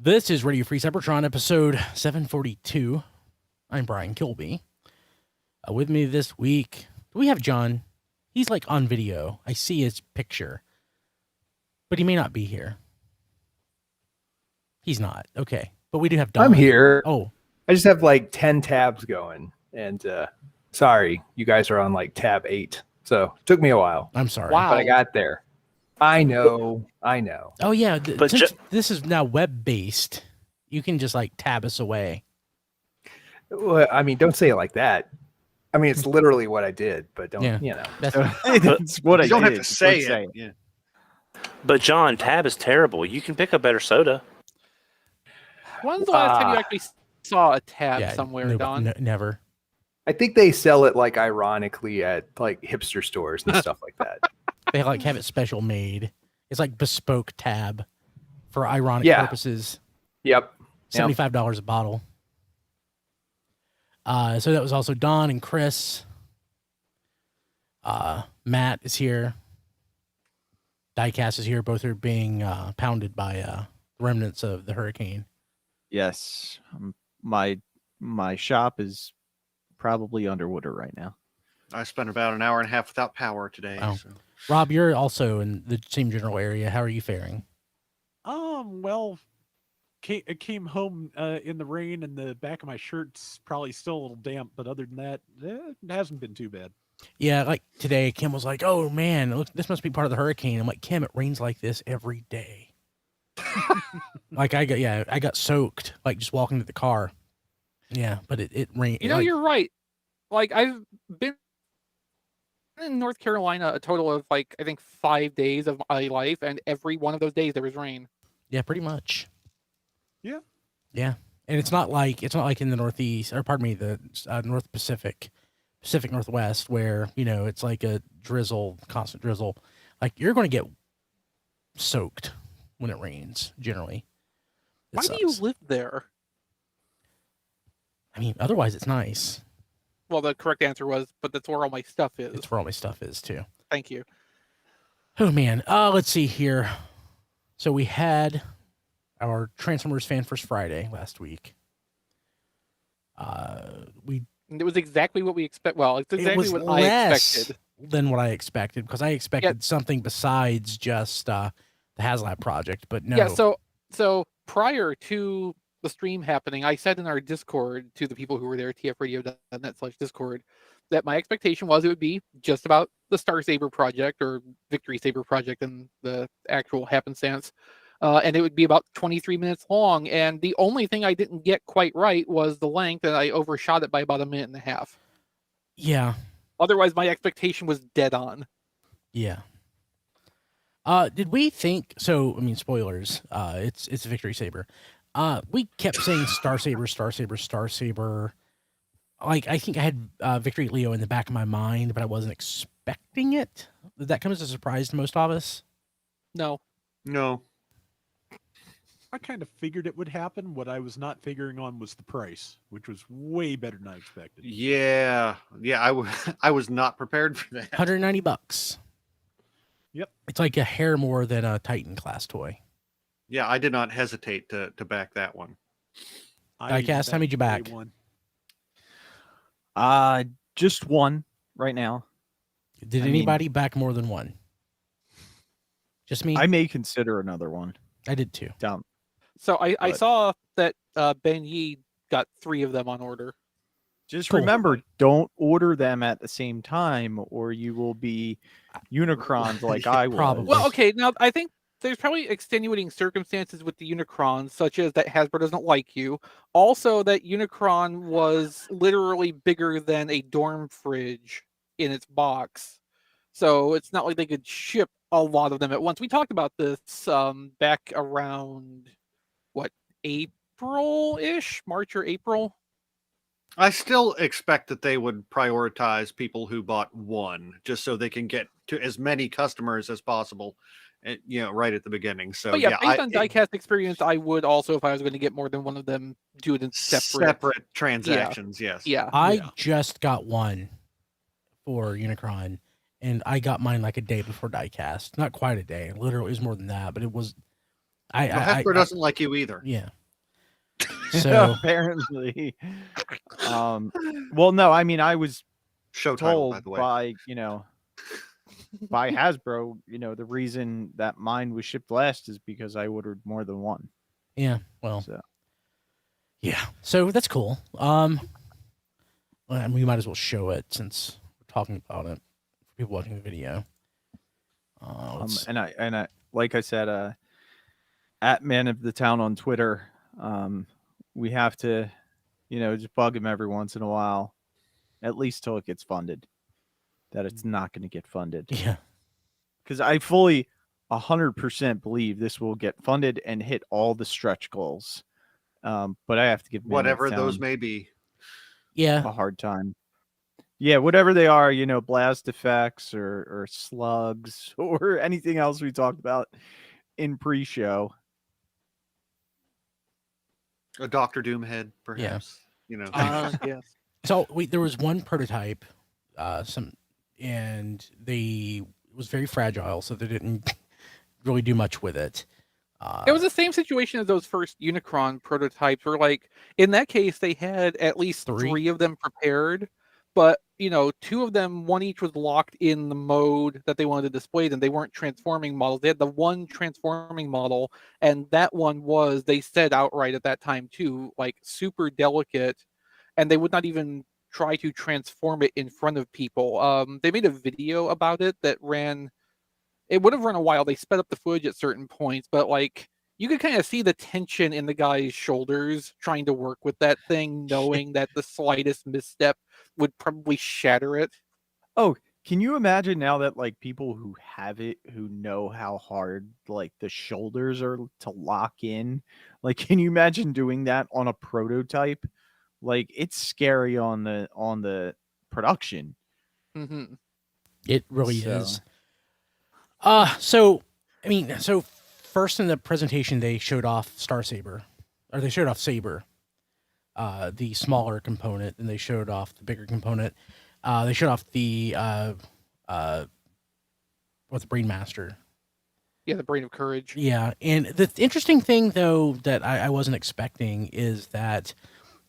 This is Radio Free Cybertron, episode 742. I'm Brian Kilby. With me this week, we have John. He's like on video. I see his picture, but he may not be here. He's not. Okay. But we do have Don. I'm here. Oh. I just have like 10 tabs going. And sorry, you guys are on like tab 8. So it took me a while. I'm sorry. Wow. But I got there. I know. Oh, yeah. Since this is now web-based, you can just like tab us away. Well, I mean, don't say it like that. I mean, it's literally what I did, but don't, you know. That's what I did. You don't have to say it. Yeah. But John, tab is terrible. You can pick a better soda. When's the last time you actually saw a tab somewhere, Don? Never. I think they sell it like ironically at like hipster stores and stuff like that. They like have it special made. It's like bespoke tab for ironic purposes. Yep. $75 a bottle. So that was also Don and Chris. Matt is here. Diecast is here. Both are being pounded by remnants of the hurricane. Yes. My shop is probably underwater right now. I spent about an hour and a half without power today. Oh. So. Rob, you're also in the same general area. How are you faring? Well, I came home in the rain, and the back of my shirt's probably still a little damp, but other than that, it hasn't been too bad. Yeah, like today, Kim was like, "Oh man, look, this must be part of the hurricane." I'm like, "Kim, it rains like this every day." Like I got soaked, like just walking to the car. Yeah, but it rained. You know, you're right. Like I've been in North Carolina a total of like I think 5 days of my life, and every one of those days there was rain. Yeah, pretty much. Yeah, and it's not like in the Northeast, or pardon me, the North Pacific Northwest, where it's like a constant drizzle. Like you're going to get soaked when it rains. Generally, Why do you live there? I mean, otherwise it's nice. Well, the correct answer was, but that's where all my stuff is. It's where all my stuff is too. Thank you. Oh man, let's see here. So we had our Transformers Fan First Friday last week. It was exactly what we expect. Well, it's exactly what I expected. Than what I expected, because I expected something besides just the HasLab project, but no. Yeah. So prior to the stream happening, I said in our Discord to the people who were there, tfradio.net/Discord, that my expectation was it would be just about the Star Saber project or Victory Saber project and the actual happenstance. And it would be about 23 minutes long. And the only thing I didn't get quite right was the length, and I overshot it by about a minute and a half. Yeah. Otherwise, my expectation was dead on. Yeah. Did we think so? I mean, spoilers. It's Victory Saber. We kept saying Star Saber, Star Saber, Star Saber. Like I think I had Victory Leo in the back of my mind, but I wasn't expecting it. Did that come as a surprise to most of us? No. I kind of figured it would happen. What I was not figuring on was the price, which was way better than I expected. Yeah. I was not prepared for that. $190. Yep. It's like a hair more than a Titan class toy. Yeah, I did not hesitate to back that one. Diecast, how many did you back? Just one right now. Did anybody back more than one? Just me? I may consider another one. I did too. Down. So I saw that Ben Yi got 3 of them on order. Just remember, don't order them at the same time, or you will be Unicrons like I was. Probably. Well, okay, now I think there's probably extenuating circumstances with the Unicron, such as that Hasbro doesn't like you. Also, that Unicron was literally bigger than a dorm fridge in its box. So it's not like they could ship a lot of them at once. We talked about this back around, April-ish? March or April? I still expect that they would prioritize people who bought one, just so they can get to as many customers as possible, right at the beginning. So based on diecast experience, I would also, if I was going to get more than one of them, do it in separate transactions. Yes. Yeah. I just got one for Unicron, and I got mine like a day before diecast. Not quite a day. Literally, it was more than that, but it was Hasbro doesn't like you either. Yeah. So apparently, well, no, I mean, I was Show title, by told the way. by by Hasbro, the reason that mine was shipped last is because I ordered more than one. yeah, well, So yeah. So that's cool. Well, we might as well show it since we're talking about it for people watching the video. and I like I said, at Man of the Town on Twitter, we have to, just bug him every once in a while, at least till it gets funded. That it's not going to get funded. Yeah. Because I fully 100% believe this will get funded and hit all the stretch goals. But I have to give Man of the Whatever those Town may be. Yeah. a hard time. Yeah, whatever they are, blast effects or slugs or anything else we talked about in pre-show. A Doctor Doom head, perhaps. Yes. So there was one prototype, and it was very fragile, so they didn't really do much with it. It was the same situation as those first Unicron prototypes, where, like, in that case, they had at least three of them prepared, but, two of them, one each was locked in the mode that they wanted to display them. They weren't transforming models. They had the one transforming model, and that one was, they said outright at that time, too, like, super delicate, and they would not even try to transform it in front of people. They made a video about it that ran... It would have run a while. They sped up the footage at certain points, but, like, you could kind of see the tension in the guy's shoulders trying to work with that thing, knowing that the slightest misstep would probably shatter it. Oh, can you imagine now that, like, people who have it, who know how hard, like, the shoulders are to lock in? Like, can you imagine doing that on a prototype? Like, it's scary on the production. Mm-hmm. It really So- is. So first in the presentation they showed off Saber, the smaller component, and they showed off the bigger component. They showed off the Brainmaster. Yeah, the Brain of Courage. Yeah, and the interesting thing though that I wasn't expecting is that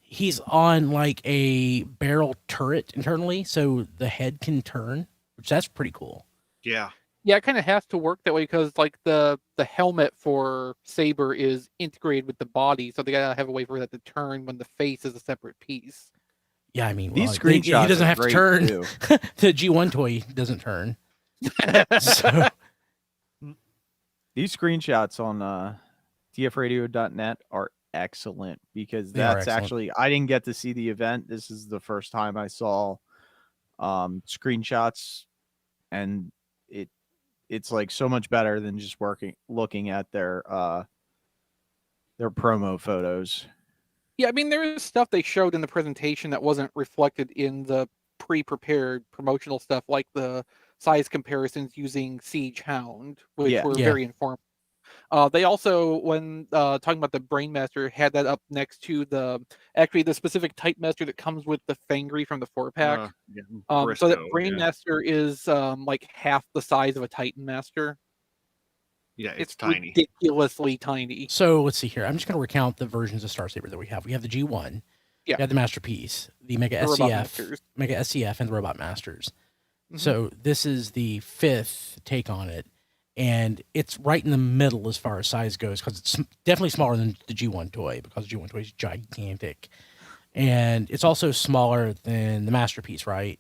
he's on like a barrel turret internally, so the head can turn, which that's pretty cool. Yeah. Yeah, it kind of has to work that way because, like, the helmet for Saber is integrated with the body, so they gotta have a way for that to turn when the face is a separate piece. Yeah, I mean, These he screenshots doesn't are have to great, turn. too. The G1 toy doesn't turn. So These screenshots on tfradio.net are excellent because They are that's excellent. actually, I didn't get to see the event. This is the first time I saw screenshots, and it's like so much better than just looking at their promo photos. Yeah, I mean, there is stuff they showed in the presentation that wasn't reflected in the pre-prepared promotional stuff, like the size comparisons using Siege Hound, which Yeah. were Yeah. very informative. They also, when talking about the Brainmaster, had that up next to the specific Type Master that comes with the Fangry from the 4-pack. So that Brainmaster is like half the size of a Titan Master. Yeah, It's tiny. ridiculously tiny. So let's see here. I'm just going to recount the versions of Saber that we have. We have the G1. Yeah. We have the Masterpiece, the Mega The Robot SCF, Masters. Mega SCF, and the Robot Masters. Mhm. So this is the 5th take on it, and it's right in the middle as far as size goes because it's definitely smaller than the G1 toy because the G1 toy is gigantic, and it's also smaller than the Masterpiece, right?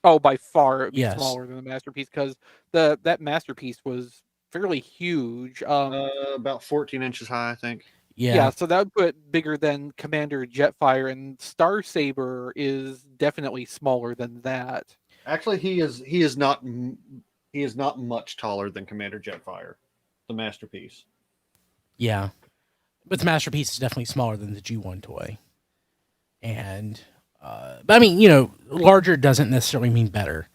Oh, by far it'd be Yes. smaller than the Masterpiece because that Masterpiece was fairly huge. About 14 inches high, I think. Yeah, so that would put it bigger than Commander Jetfire, and Star Saber is definitely smaller than that. Actually, he is not much taller than Commander Jetfire, the Masterpiece. Yeah. But the Masterpiece is definitely smaller than the G1 toy. And, but I mean, larger doesn't necessarily mean better.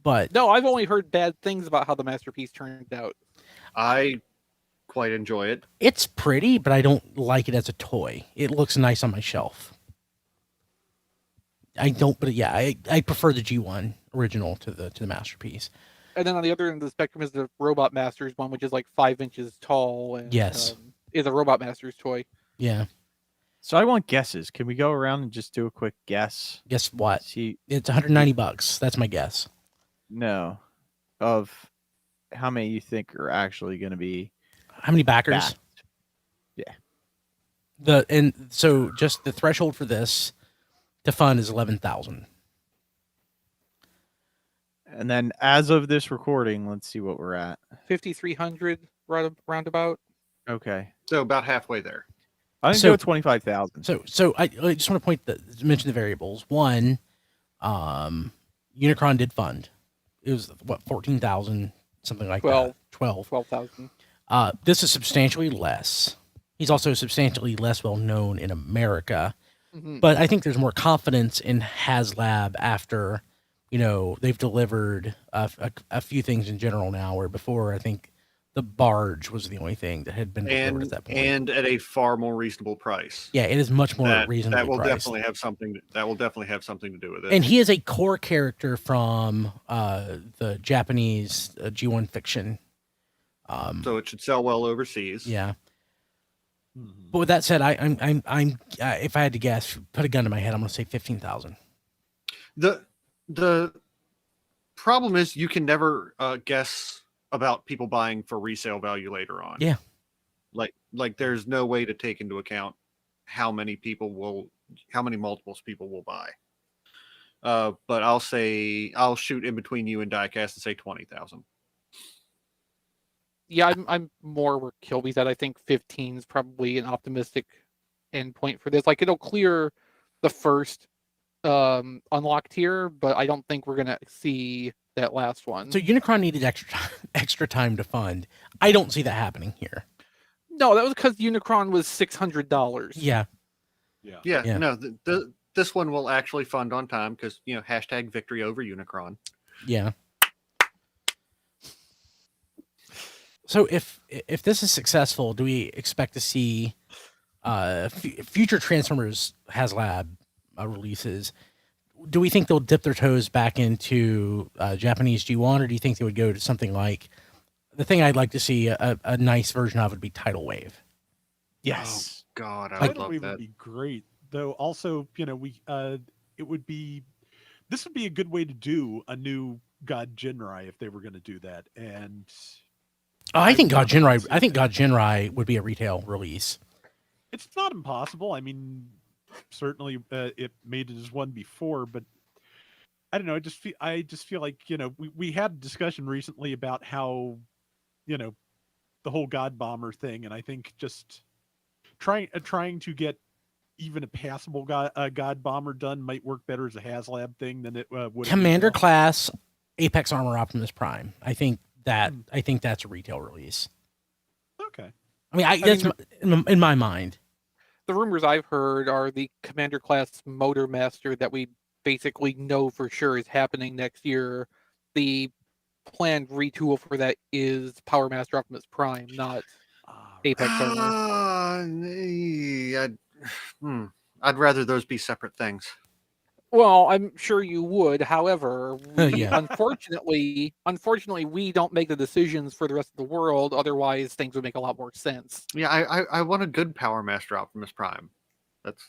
But No, I've only heard bad things about how the Masterpiece turned out. I quite enjoy it. it's pretty, but I don't like it as a toy. It looks nice on my shelf. I don't, but yeah, I prefer the G1 original to the Masterpiece. And then on the other end of the spectrum is the Robot Masters one, which is like 5 inches tall and Yes. is a Robot Masters toy. Yeah. So I want guesses. Can we go around and just do a quick guess? Guess what? See, It's $190. That's my guess. no, of how many you think are actually going to be How many backers? backed. So just the threshold for this to fund is 11,000. And then as of this recording, let's see what we're at. 5,300 roundabout. Okay, So about halfway there. I think So- go 25,000. So I just want to mention the variables. One, Unicron did fund. It was what 14,000, something like 12. that. 12. 12,000. This is substantially less. He's also substantially less well known in America. Mhm. But I think there's more confidence in HasLab after, they've delivered a few things in general now, where before I think the barge was the only thing that had been delivered at that point. And at a far more reasonable price. Yeah, it is much more reasonably that will priced. definitely have something. That will definitely have something to do with it. And he is a core character from the Japanese G1 fiction. So it should sell well overseas. Yeah. Mhm. But with that said, I'm if I had to guess, put a gun to my head, I'm going to say 15,000. The problem is you can never guess about people buying for resale value later on. Yeah. Like there's no way to take into account how many multiples people will buy. But I'll shoot in between you and Diecast and say 20,000. Yeah, I'm more where Kilby's at. I think 15 is probably an optimistic endpoint for this. Like it'll clear the first unlock tier, but I don't think we're gonna see that last one. So Unicron needed extra time to fund. I don't see that happening here. No, that was because Unicron was $600. Yeah. Yeah. Yeah. No, this one will actually fund on time because hashtag victory over Unicron. Yeah. So if this is successful, do we expect to see future Transformers HasLab releases? Do we think they'll dip their toes back into Japanese G1, or do you think they would go to something like the thing I'd like to see a nice version of would be Tidal Wave? Yes. Oh God, I Tidal would love Wave that. would be great, though. Also, it would be. This would be a good way to do a new God Jinrai if they were going to do that. And I think God would love to Jinrai. see I think that. God Jinrai would be a retail release. It's not impossible. I mean, certainly it made it as one before, but I don't know. I just feel like we had a discussion recently about how the whole God Bomber thing, and I think just trying to get even a passable God Bomber done might work better as a HasLab thing than it would. Commander class Apex Armor Optimus Prime. I think that's a retail release. Okay. I mean, that's in my mind. The rumors I've heard are the Commander class Motor Master that we basically know for sure is happening next year. The planned retool for that is Power Master Optimus Prime, not Apex Armor. I'd rather those be separate things. Well, I'm sure you would. However, Yeah. unfortunately, we don't make the decisions for the rest of the world. Otherwise, things would make a lot more sense. Yeah, I want a good Power Master Optimus Prime. That's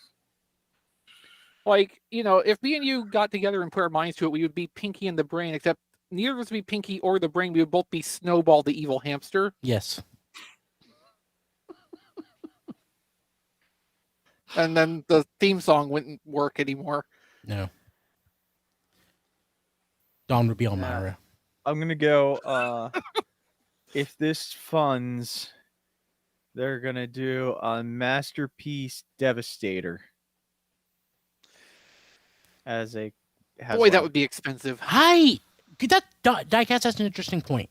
Like, if me and you got together and put our minds to it, we would be Pinky and the Brain, except neither of us would be Pinky or the Brain. We would both be Snowball the evil hamster. Yes. And then the theme song wouldn't work anymore. No. Dawn would be on Myra. I'm gonna go. If this funds, they're gonna do a Masterpiece Devastator as a. Boy, that would be expensive. Diecast, that's an interesting point.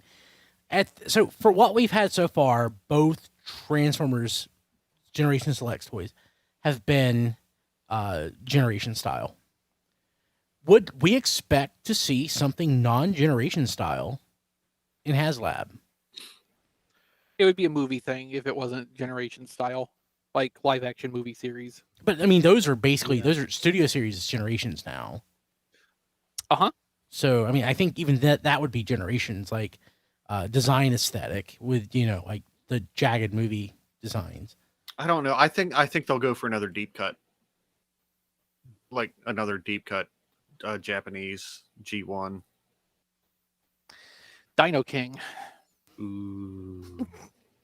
So for what we've had so far, both Transformers Generation Select toys have been generation style. Would we expect to see something non-generation style in HasLab? It would be a movie thing if it wasn't generation style, like live action movie series. But I mean, those are basically those are Studio Series generations now. So I mean, I think even that would be generations, like design aesthetic with like the jagged movie designs. I don't know. I think they'll go for another deep cut, like another deep cut Japanese G1. Dino King. Ooh.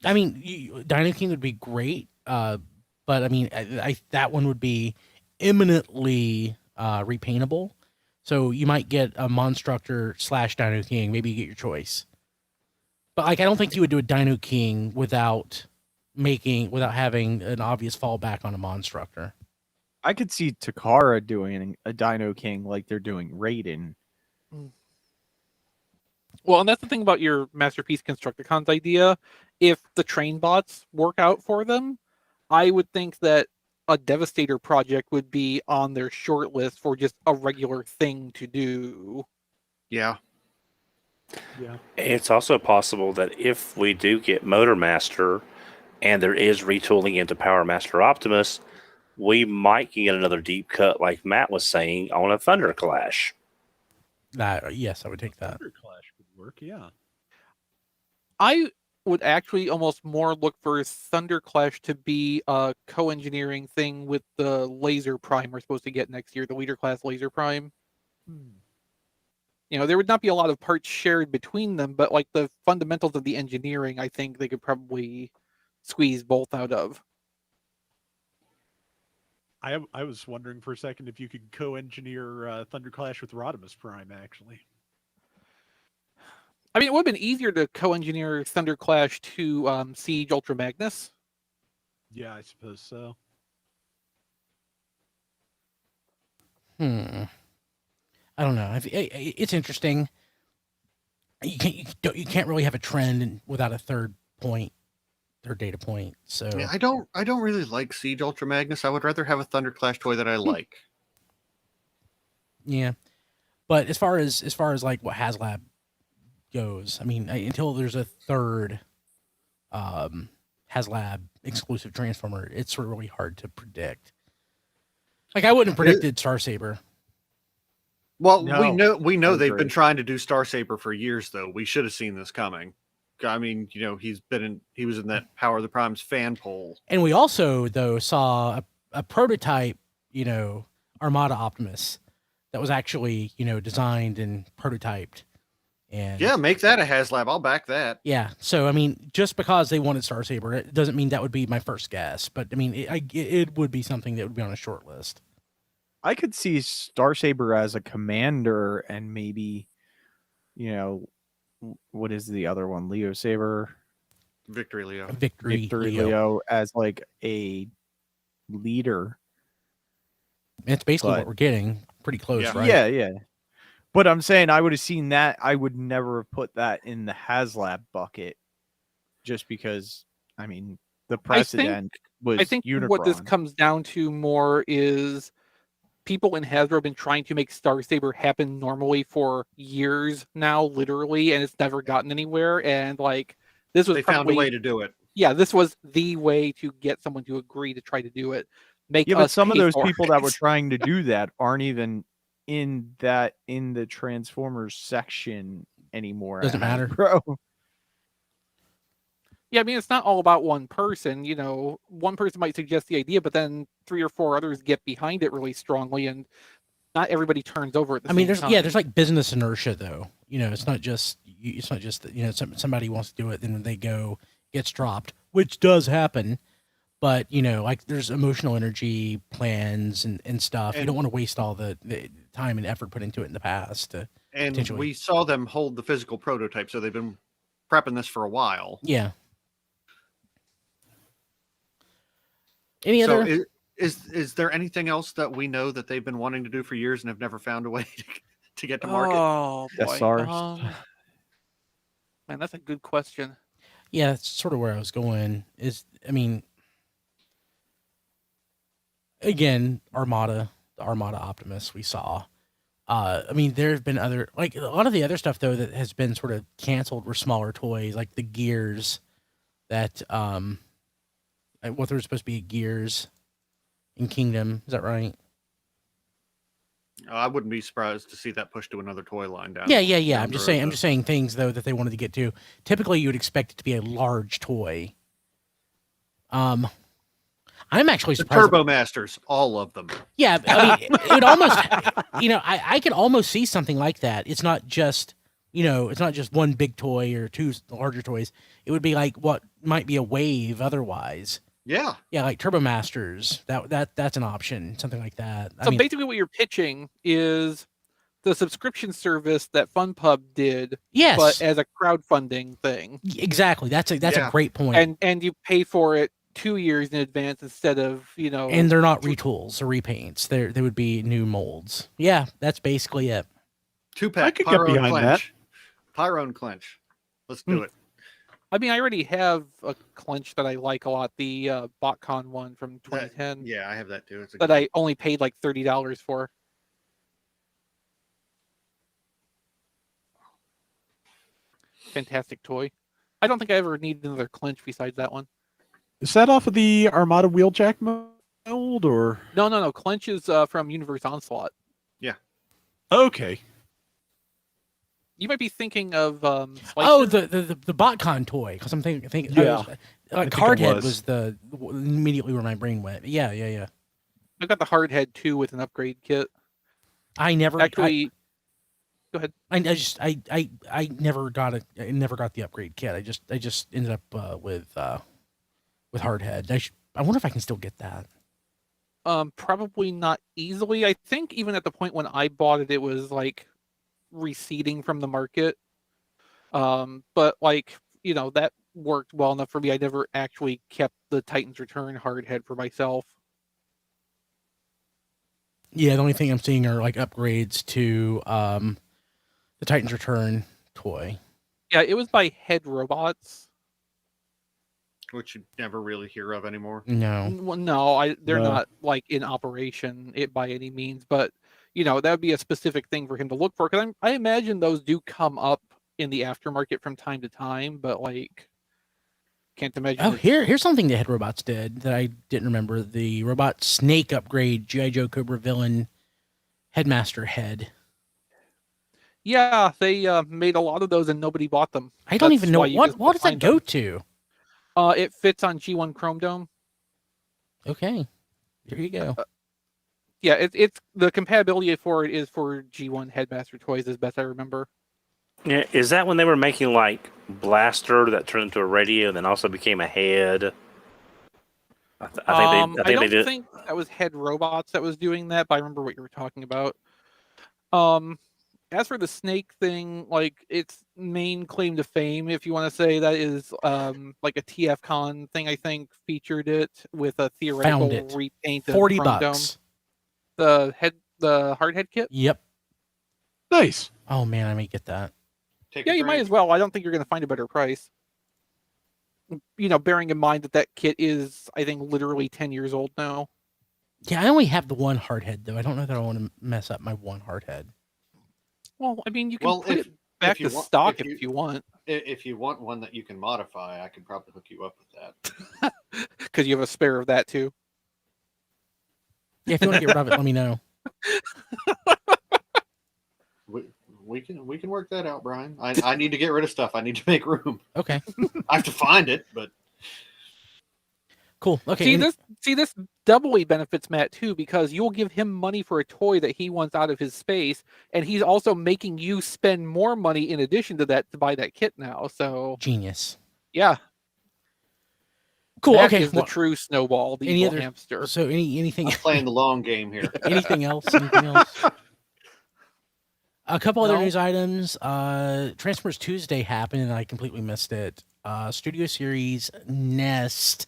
I mean, Dino King would be great, but I mean, I that one would be imminently repaintable. So you might get a Monstructor / Dino King. Maybe you get your choice. But like, I don't think you would do a Dino King without having an obvious fallback on a Monstructor. I could see Takara doing a Dino King like they're doing Raiden. Well, and that's the thing about your Masterpiece Constructicons idea. If the train bots work out for them, I would think that a Devastator project would be on their short list for just a regular thing to do. Yeah. Yeah. It's also possible that if we do get Motor Master and there is retooling into Power Master Optimus, we might get another deep cut, like Matt was saying, on a Thunder Clash. Yes, I would take that. Thunder Clash could work, yeah. I would actually almost more look for Thunder Clash to be a co-engineering thing with the Laser Prime we're supposed to get next year, the Leader Class Laser Prime. You know, there would not be a lot of parts shared between them, but like the fundamentals of the engineering, I think they could probably squeeze both out of. I was wondering for a second if you could co-engineer Thunder Clash with Rodimus Prime, actually. I mean, it would have been easier to co-engineer Thunder Clash to Siege Ultra Magnus. Yeah, I suppose so. I don't know. It's interesting. You can't really have a trend without a third data point. So Yeah, I don't really like Siege Ultra Magnus. I would rather have a Thunder Clash toy that I like. Yeah, but as far as like what HasLab goes, I mean, until there's a third HasLab exclusive Transformer, it's really hard to predict. Like I wouldn't have predicted Star Saber. Well, No, we know I they've agree. been trying to do Star Saber for years, though. We should have seen this coming. I mean, he was in that Power of the Primes fan poll. And we also, though, saw a prototype, Armada Optimus that was actually, designed and prototyped. And Yeah, make that a HasLab. I'll back that. yeah. So, I mean, just because they wanted Star Saber, it doesn't mean that would be my first guess. But, I mean, it would be something that would be on a short list. I could see Star Saber as a commander and maybe, what is the other one? Leo Saber? Victory, Leo. Victory Leo. Leo as like a leader. It's basically But- what we're getting. Pretty close, Yeah. right? Yeah. But I'm saying I would have seen that. I would never have put that in the HasLab bucket just because, I mean, the precedent was I think Unicron. what this comes down to more is people in Hasbro have been trying to make Star Saber happen normally for years now, literally, and it's never gotten anywhere. And like this was They found a probably, way to do it. yeah, this was the way to get someone to agree to try to do it. Make Yeah, but us some of pay those for people that were it. trying to do that aren't even in the Transformers section anymore. Doesn't matter. bro. Yeah, I mean, it's not all about one person. One person might suggest the idea, but then 3 or 4 others get behind it really strongly, and not everybody turns over at the I mean, same time. there's like business inertia though. It's not just that, somebody wants to do it, then they go gets dropped, which does happen. But like there's emotional energy plans and stuff. You And- don't want to waste all the time and effort put into it in the past. And Potentially. we saw them hold the physical prototype, so they've been prepping this for a while. Yeah. Any So other? is there anything else that we know that they've been wanting to do for years and have never found a way to get to market? Oh boy. Deathsaurus. Man, that's a good question. Yeah, that's sort of where I was going. Again, the Armada Optimus we saw. There have been other, like a lot of the other stuff though that has been sort of canceled were smaller toys, like the Gears that what there was supposed to be Gears in Kingdom. Is that right? I wouldn't be surprised to see that pushed to another toy line down. Yeah. down I'm the just road, saying. I'm though. just saying things though that they wanted to get to. Typically, you would expect it to be a large toy. I'm actually The surprised. Turbo Masters, all of them. Yeah, I mean, it would almost. I could almost see something like that. It's not just. It's not just one big toy or two larger toys. It would be like what might be a wave otherwise. Yeah. Yeah, like Turbo Masters. That's an option. Something like that. So basically, what you're pitching is the subscription service that FunPub did, yes, but as a crowdfunding thing. Exactly. That's a great point. And you pay for it 2 years in advance instead of And they're not retools or repaints. They would be new molds. Yeah, that's basically it. 2-pack I could get Pyro and behind that. Clench. Pyro and Clench. Let's do it. I mean, I already have a clench that I like a lot, the BotCon one from 2010 Yeah, I have that too. It's a that I only paid like $30 for. Fantastic toy. I don't think I ever need another clench besides that one. Is that off of the Armada Wheeljack mold, or? No. Clench is from Universe Onslaught. Okay. You might be thinking of Oh, Slicer. the BotCon toy. Because I'm thinking. Yeah. Like think it Hardhead was. was the immediately where my brain went. Yeah. I've got the Hardhead too with an upgrade kit. I never Actually, go ahead. I never got the upgrade kit. I just ended up with Hardhead. I wonder if I can still get that. Probably not easily. I think even at the point when I bought it, it was like receding from the market. But like, that worked well enough for me. I never actually kept the Titan's Return Hardhead for myself. Yeah, the only thing I'm seeing are like upgrades to the Titan's Return toy. Yeah, it was by Head Robots. which you never really hear of anymore. No. Well, no, they're No. not like in operation by any means, but that would be a specific thing for him to look for. Because I imagine those do come up in the aftermarket from time to time, but like, can't imagine. Oh, here's something the Head Robots did that I didn't remember. The Robot Snake upgrade, G.I. Joe Cobra Villain Headmaster head. Yeah, they made a lot of those and nobody bought them. I don't That's even know why you what just does that find go them. to. It fits on G1 Chrome Dome. Okay, there you go. Yeah, it's the compatibility for it is for G1 Headmaster toys, as best I remember. Yeah, is that when they were making like Blaster that turned into a radio and then also became a head? I think I they don't did. think that was Head Robots that was doing that, but I remember what you were talking about. As for the snake thing, like its main claim to fame, if you want to say that, is like a TFCon thing. I think featured it with a theoretical Found it. repaint of $40. Chrome Dome. The hardhead kit. Yep. Nice. Oh man, I may get that. Take Yeah, a you might break. as well. I don't think you're going to find a better price. Bearing in mind that kit is, I think, literally 10 years old now. Yeah, I only have the one hardhead though. I don't know that I want to mess up my one hardhead. Well, I mean, you can Well, put if- it back you to want- stock if if you want, If you want one that you can modify, I could probably hook you up with that. because you have a spare of that too. Yeah, if you want to get rid of it, let me know. We can work that out, Brian. I need to get rid of stuff. I need to make room. Okay, I have to find it, but cool. Okay, See this doubly benefits Matt too, because you'll give him money for a toy that he wants out of his space, and he's also making you spend more money in addition to that to buy that kit now. So genius. yeah, Cool. Matt Okay. is the true snowball, the any evil other- hamster. So anything I'm playing the long game here. anything else? Anything else? A couple other No. news items. Transformers Tuesday happened and I completely missed it. Studio Series Nest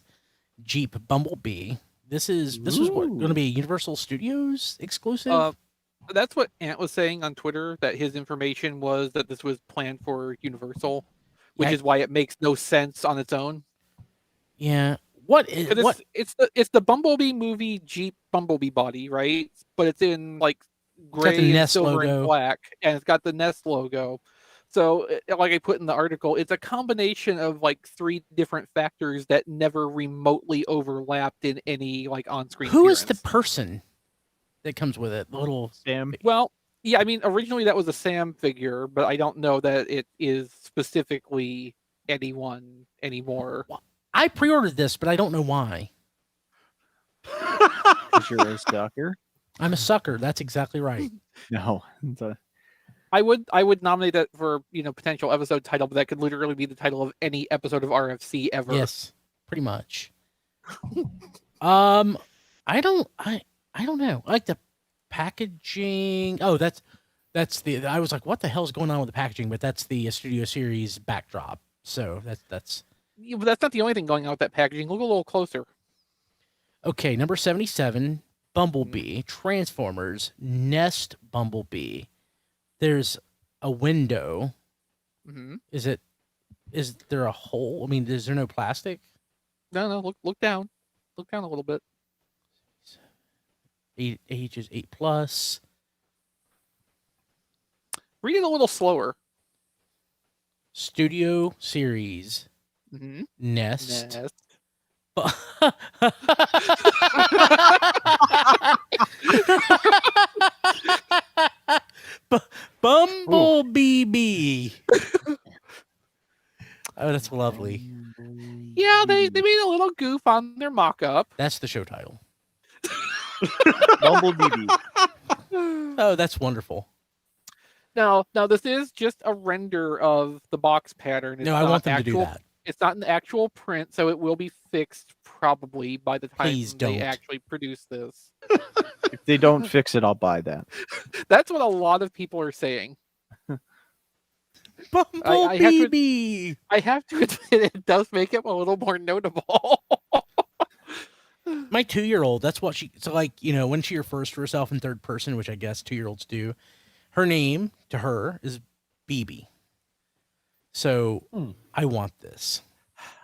Jeep Bumblebee. This is what going to be a Universal Studios exclusive. That's what Ant was saying on Twitter, that his information was that this was planned for Universal, which Yeah. is why it makes no sense on its own. Yeah. What is 'Cause what? it's the Bumblebee movie Jeep Bumblebee body, right? But it's in like got gray the and Nest silver logo. and black, and it's got the Nest logo. So, like I put in the article, it's a combination of like 3 different factors that never remotely overlapped in any like on-screen. Who is the appearance. person that comes with it. The little Sam. Well, yeah, I mean, originally that was a Sam figure, but I don't know that it is specifically anyone anymore. I pre-ordered this, but I don't know why. Because you're a sucker. I'm a sucker. That's exactly right. No. I would nominate that for potential episode title, but that could literally be the title of any episode of RFC ever. Yes, pretty much. I don't know. I like the packaging. Oh, that's the. I was like, what the hell is going on with the packaging? But that's the Studio Series backdrop. So that's. Yeah, but that's not the only thing going on with that packaging. Look a little closer. Okay, number 77, Bumblebee, Transformers, Nest Bumblebee. There's a window. Mm-hmm. Is there a hole? I mean, is there no plastic? No. Look down. Look down a little bit. Ages 8+. Read it a little slower. Studio Series. Mm-hmm. Nest. Bumblebee. Oh, that's lovely. Yeah, they made a little goof on their mock-up. That's the show title. Bumblebee. Oh, that's wonderful. Now this is just a render of the box pattern. No, I want them to do that. It's not an actual print, so it will be fixed probably by the time Please they don't. actually produce this. If they don't fix it, I'll buy that. That's what a lot of people are saying. Bumblebee. I have to admit, it does make it a little more notable. My 2-year-old, that's what she. So, like, when she refers to herself in third person, which I guess 2-year-olds do, her name to her is BB. So I want this.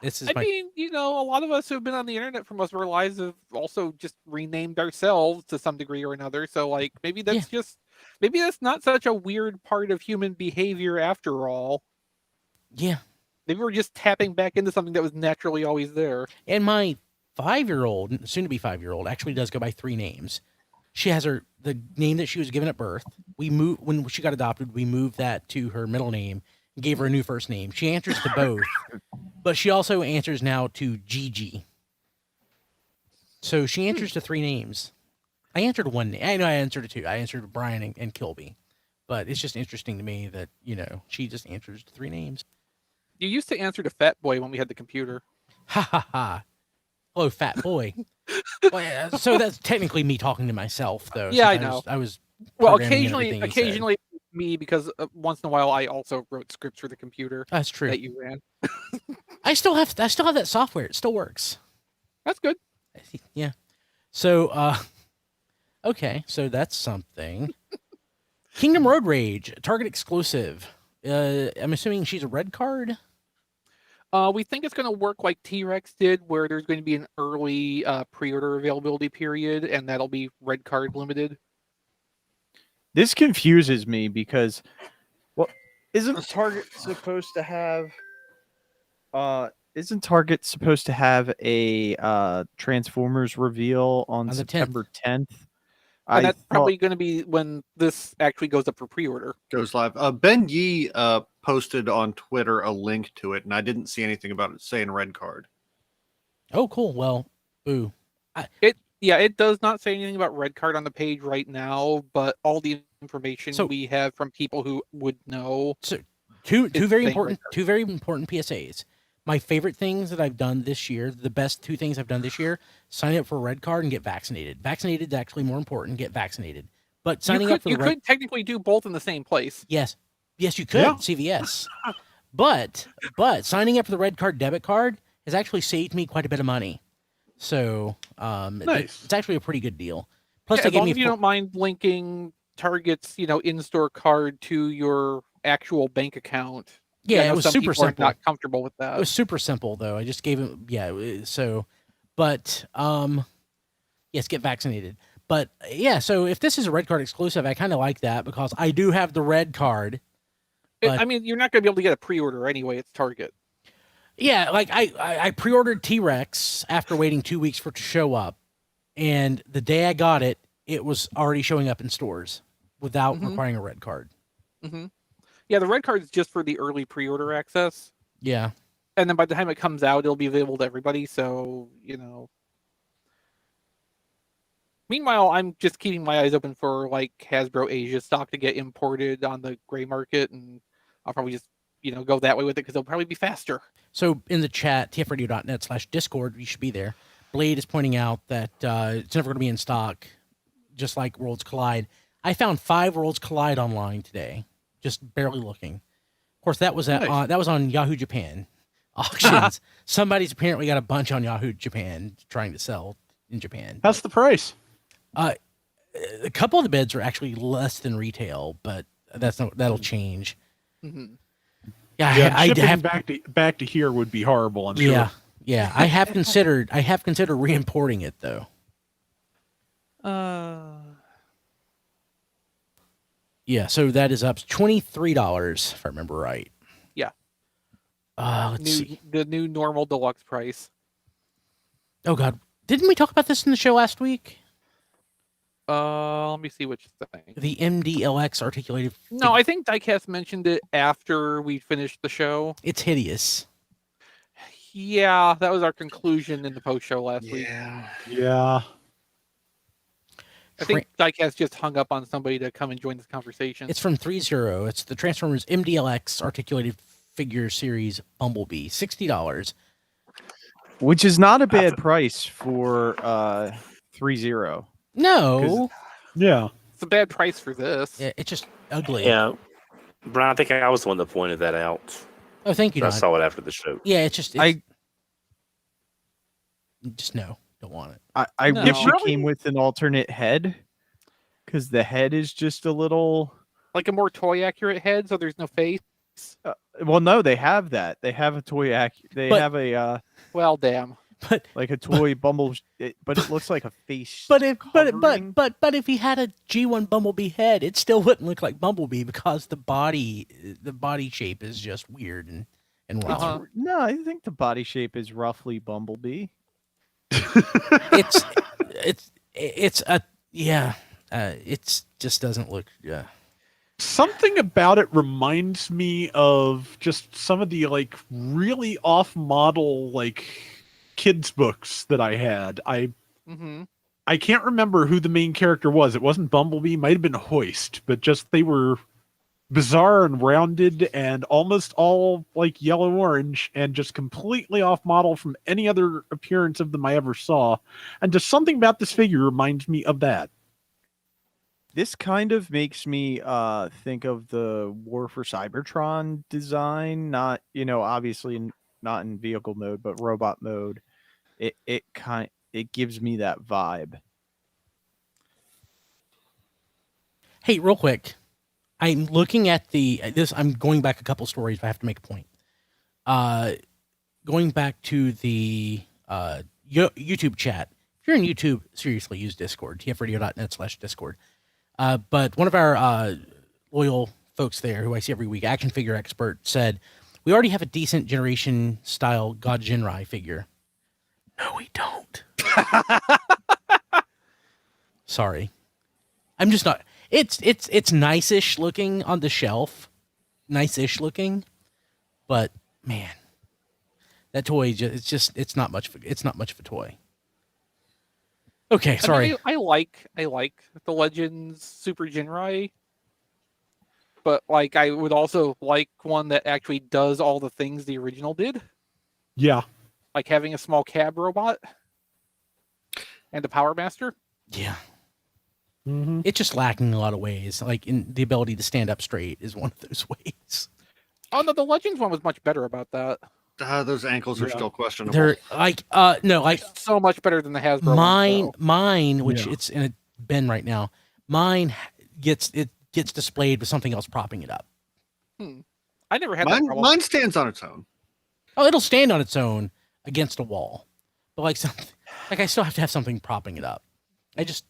This is I mean, a lot of us who have been on the internet for most of our lives have also just renamed ourselves to some degree or another. So, like, maybe that's maybe that's not such a weird part of human behavior after all. Yeah. Maybe we're just tapping back into something that was naturally always there. And my 5-year-old, soon to be 5-year-old, actually does go by 3 names. She has the name that she was given at birth. When she got adopted, we moved that to her middle name and gave her a new first name. She answers to both, but she also answers now to Gigi. So she answers to 3 names. I answered 1 name. I know I answered to 2. I answered to Brian and Kilby. But it's just interesting to me that, she just answers to 3 names. You used to answer to Fat Boy when we had the computer. Ha ha ha. Hello, fat boy. Well, yeah, so that's technically me talking to myself, though. Yeah, I since know. I was Well, programming everything he said. occasionally me, because once in a while I also wrote scripts for the computer That's true. that you ran. I still have that software. It still works. That's good. Yeah. So, okay. So that's something. Kingdom Road Rage, Target exclusive. I'm assuming she's a red card. We think it's going to work like T-Rex did, where there's going to be an early pre-order availability period, and that'll be red card limited. This confuses me because, isn't Target supposed to have? Isn't Target supposed to have a Transformers reveal on the September 10th? And that's probably going to be when this actually goes up for pre-order. Goes live. Ben Yee posted on Twitter a link to it, and I didn't see anything about it saying red card. Oh, cool. Well, ooh. It does not say anything about red card on the page right now, but all the information we have from people who would know. So two very important PSAs. My favorite things that I've done this year, the best 2 things I've done this year, sign up for a red card and get vaccinated. Vaccinated is actually more important. Get vaccinated. But signing up for the could technically do both in the same place. Yes, you could. Yeah. CVS. but signing up for the red card debit card has actually saved me quite a bit of money. So nice. It's actually a pretty good deal. Plus, as long as you don't mind linking Target's in-store card to your actual bank account. Yeah, it was super simple. Not comfortable with that. It was super simple though. I just gave him but yes, get vaccinated. But yeah, so if this is a red card exclusive, I kind of like that because I do have the red card. I mean, you're not going to be able to get a pre-order anyway. It's Target. Yeah, like I pre-ordered T-Rex after waiting 2 weeks for it to show up, and the day I got it, it was already showing up in stores without Mhm. requiring a red card. Hmm. Yeah, the red card is just for the early pre-order access, Yeah. and then by the time it comes out, it'll be available to everybody. So Meanwhile, I'm just keeping my eyes open for like Hasbro Asia stock to get imported on the gray market, and I'll probably just go that way with it because it'll probably be faster. So in the chat, tfradio.net/discord, you should be there. Blade is pointing out that it's never going to be in stock, just like Worlds Collide. I found 5 Worlds Collide online today, just barely looking. Of course, that was Nice. that was on Yahoo Japan auctions. Somebody's apparently got a bunch on Yahoo Japan trying to sell in Japan. How's the price? A couple of the bids are actually less than retail, but that'll change. Mhm. Yeah, Yeah, I shipping have back to here would be horrible. I'm sure. Yeah, I have considered re-importing it though. Yeah, so that is up $23 if I remember right. Yeah. Let's see. The new normal deluxe price. Oh God, didn't we talk about this in the show last week? Let me see which thing. The MDLX articulated. No, I think Diecast mentioned it after we finished the show. It's hideous. Yeah, that was our conclusion in the post show last week. Yeah. I think Diecast just hung up on somebody to come and join this conversation. It's from 3.0. It's the Transformers MDLX articulated figure series Bumblebee, $60. Which is not a bad price for 3.0. No, Yeah. It's a bad price for this. yeah, it's just ugly. Yeah, Brian, I think I was the one that pointed that out. Oh, thank you. I Don. saw it after the show. Yeah, just no, don't want it. I No. wish it Really? came with an alternate head, because the head is just a little. Like a more toy accurate head, so there's no face. Well, no, they have that. They have a toy. They But- have a Well, damn. But like a toy Bumble, but it looks like a face. but if covering. but if he had a G1 Bumblebee head, it still wouldn't look like Bumblebee because the body shape is just weird and wrong. Uh-huh. No, I think the body shape is roughly Bumblebee. It's a yeah. It's just doesn't look yeah. Something about it reminds me of just some of the like really off-model like kids books that I had. Mm-hmm. I can't remember who the main character was. It wasn't Bumblebee, might have been Hoist, but just they were bizarre and rounded and almost all like yellow orange and just completely off model from any other appearance of them I ever saw. And just something about this figure reminds me of that. This kind of makes me think of the War for Cybertron design, not obviously not in vehicle mode, but robot mode. It gives me that vibe. Hey, real quick, I'm looking at I'm going back a couple stories, but I have to make a point. Going back to the YouTube chat. If you're in YouTube, seriously, use Discord, tfradio.net/Discord. But one of our loyal folks there, who I see every week, action figure expert, said, we already have a decent generation style God Jinrai figure. No, we don't. Sorry. I'm just not. It's nice-ish looking on the shelf. Nice-ish looking. But man, that toy it's not much of a toy. Okay, sorry. I mean, I like the Legends Super Jinrai, but like I would also like one that actually does all the things the original did, Yeah. like having a small cab robot and a Power Master. Yeah. Mm-hmm. It's just lacking in a lot of ways. Like in the ability to stand up straight is one of those ways. Oh no, the Legends one was much better about that. Those ankles are Yeah. still questionable. They're like no, like So much better than the Hasbro one, so. mine, which Yeah. it's in a bin right now. Mine gets displayed with something else propping it up. I never had that Mine, problem. mine stands on its own. Oh, it'll stand on its own against a wall, but like something, like I still have to have something propping it up. It's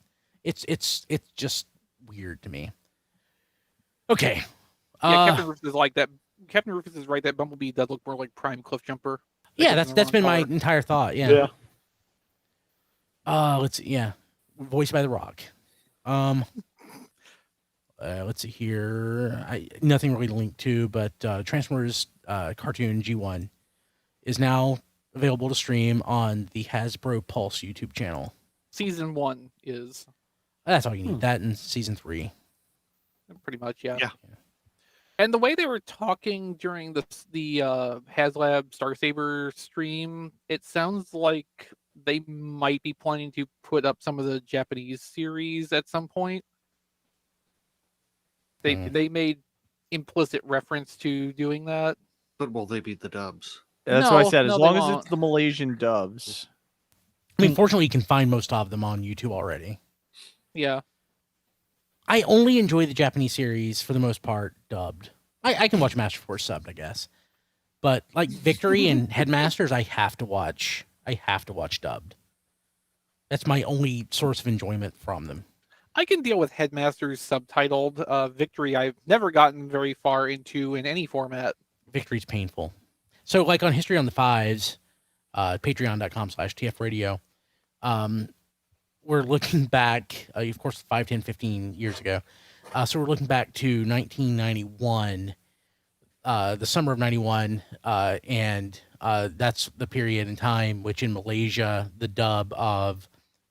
just weird to me. Okay. Yeah, Captain Rufus is like that. Captain Rufus is right. That Bumblebee does look more like Prime Cliffjumper. Yeah, That's that's the been wrong my color. entire thought. Yeah. Let's see. Yeah, voiced by The Rock. Let's see here. Nothing really linked to, but Transformers cartoon G1 is now available to stream on the Hasbro Pulse YouTube channel. Season 1 is That's all you need. That and season 3. pretty much, yeah. Yeah. And the way they were talking during the HasLab Star Saber stream, it sounds like they might be planning to put up some of the Japanese series at some point. They made implicit reference to doing that. But will they be the dubs? That's what I No, said. As no, they long as won't. it's the Malaysian dubs. I mean, fortunately, you can find most of them on YouTube already. Yeah. I only enjoy the Japanese series for the most part dubbed. I can watch Master Force subbed, I guess, but like Victory and Headmasters, I have to watch dubbed. That's my only source of enjoyment from them. I can deal with Headmasters subtitled. Victory, I've never gotten very far into in any format. Victory's painful. So, like on History on the Fives, patreon.com/tfradio, we're looking back, of course, 5, 10, 15 years ago. So we're looking back to 1991, the summer of 91, and that's the period in time which in Malaysia, the dub of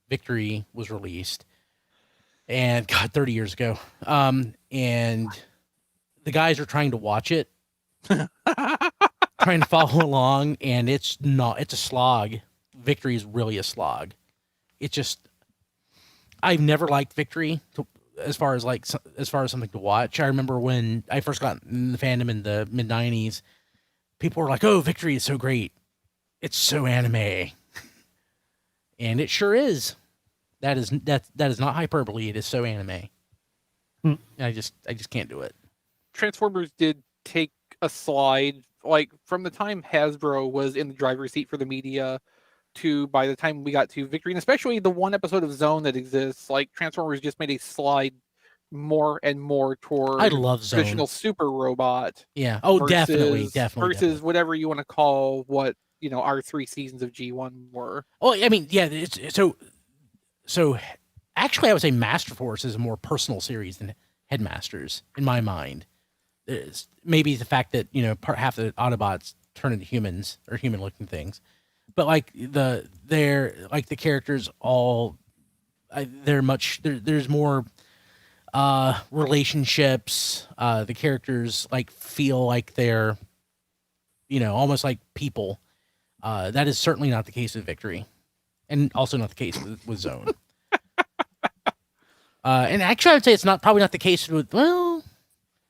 Victory was released. And, God, 30 years ago. And the guys are trying to watch it, trying to follow along, and it's a slog. Victory is really a slog. It's just... I've never liked Victory as far as something to watch. I remember when I first got in the fandom in the mid 90s, people were like, "Oh, Victory is so great. It's so anime." And it sure is. That is not hyperbole. It is so anime. I just can't do it. Transformers did take a slide, like from the time Hasbro was in the driver's seat for the media to by the time we got to Victory, and especially the one episode of Zone that exists, like Transformers just made a slide more and more toward I love Zone. traditional super robot. Yeah. Oh, versus, definitely. Versus whatever you want to call what, our 3 seasons of G1 were. Oh, I mean, yeah. So actually, I would say Master Force is a more personal series than Headmasters in my mind. It's maybe the fact that half the Autobots turn into humans or human-looking things. But like the characters all, there's more relationships. The characters feel like they're, almost like people. That is certainly not the case with Victory, and also not the case with Zone. And actually, I would say it's probably not the case with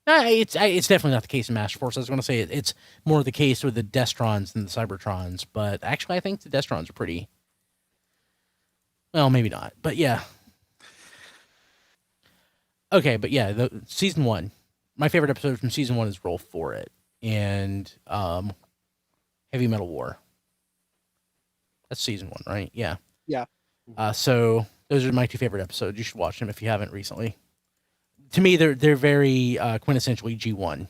it's definitely not the case in Master Force. I was going to say it's more the case with the Deathsaurus than the Cybertrons, but actually I think the Deathsaurus are pretty... Well, maybe not, but yeah. Okay, but yeah, the season 1. My favorite episode from season 1 is Roll For It and Heavy Metal War. That's season 1, right? Yeah. Yeah. So those are my 2 favorite episodes. You should watch them if you haven't recently. To me, they're very quintessentially G1.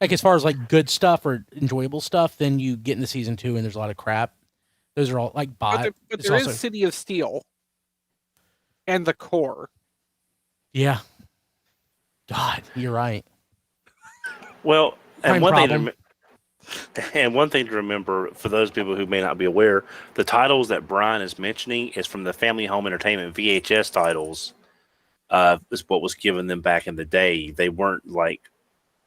Like as far as good stuff or enjoyable stuff, then you get into season 2 and there's a lot of crap. Those are all bot. But there is City of Steel and the Core. Yeah. God, you're right. Well, Prime problem. one thing to remember for those people who may not be aware, the titles that Brian is mentioning is from the Family Home Entertainment VHS titles. Is what was given them back in the day. They weren't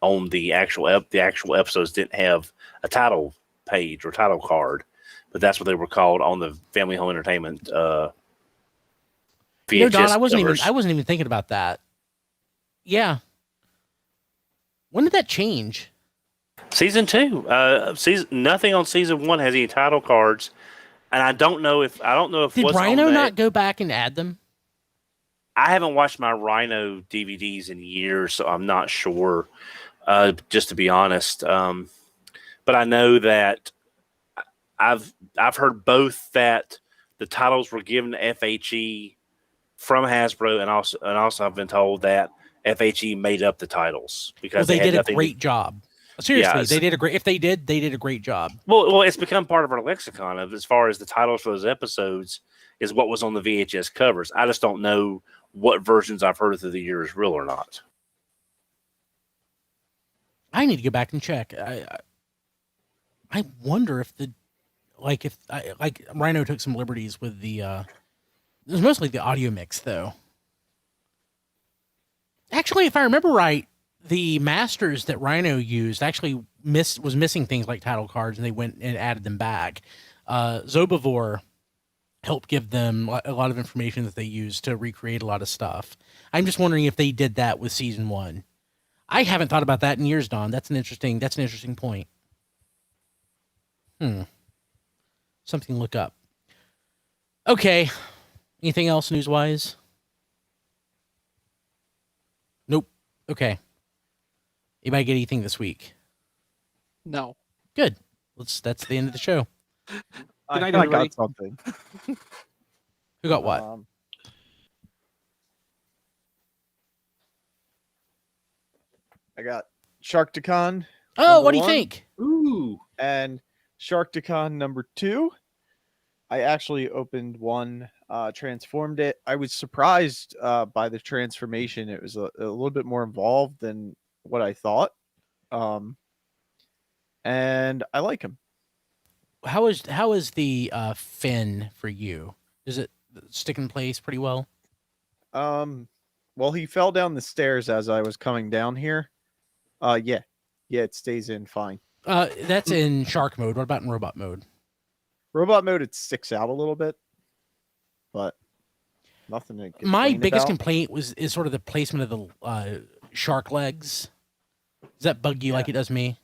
on the actual episodes didn't have a title page or title card, but that's what they were called on the Family Home Entertainment VHS. Don, I wasn't covers. even thinking about that. Yeah. When did that change? Season 2. Nothing on season 1 has any title cards, and I don't know if Did what's Rhino on that, not go back and add them? I haven't watched my Rhino DVDs in years, so I'm not sure, just to be honest. But I know that I've heard both that the titles were given to FHE from Hasbro, and also I've been told that FHE made up the titles because they did a nothing great job. Seriously, Yeah, they did a great. If they did a great job. Well, it's become part of our lexicon of as far as the titles for those episodes is what was on the VHS covers. I just don't know what versions I've heard through the year is real or not. I need to go back and check. I wonder if Rhino took some liberties with the. It was mostly the audio mix, though. Actually, if I remember right, the masters that Rhino used actually was missing things like title cards, and they went and added them back. Zobivore helped give them a lot of information that they used to recreate a lot of stuff. I'm just wondering if they did that with season 1. I haven't thought about that in years, Don. That's an interesting point. Something to look up. Okay. Anything else news-wise? Nope. Okay. Anybody get anything this week? No. Good. That's the end of the show. I night, got everybody. something. Who got what? I got Sharkticon. Oh, what do you 1. think? Ooh. And Sharkticon number 2. I actually opened one, transformed it. I was surprised by the transformation. It was a little bit more involved than what I thought. And I like him. How is the fin for you? Does it stick in place pretty well? Well, he fell down the stairs as I was coming down here. Yeah, it stays in fine. That's in shark mode. What about in robot mode? Robot mode, it sticks out a little bit, but nothing to My complain biggest about. complaint is sort of the placement of the shark legs. Does that bug you like it does me?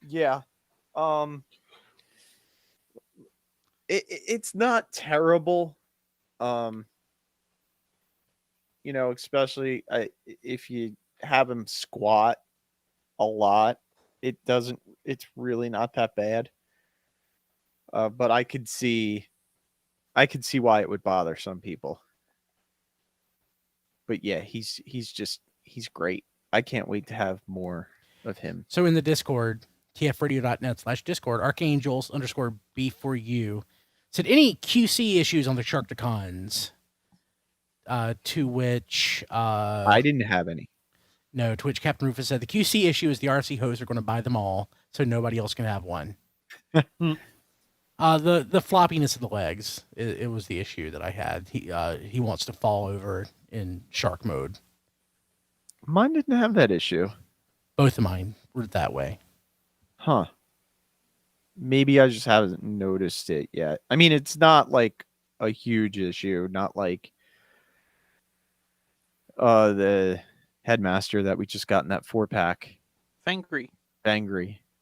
Yeah. It's not terrible. Especially if you have him squat a lot, it's really not that bad. But I could see why it would bother some people. But yeah, he's great. I can't wait to have more of him. So in the Discord, tfradio.net/Discord, Archangels_B4U said any QC issues on the Sharkticons. To which I didn't have any. No, to which Captain Rufus said the QC issue is the RC hosts are going to buy them all, so nobody else can have one. The floppiness of the legs, it was the issue that I had. He wants to fall over in shark mode. Mine didn't have that issue. Both of mine were that way. Huh. Maybe I just haven't noticed it yet. I mean, it's not like a huge issue, not like the headmaster that we just got in that 4-pack. Fangry.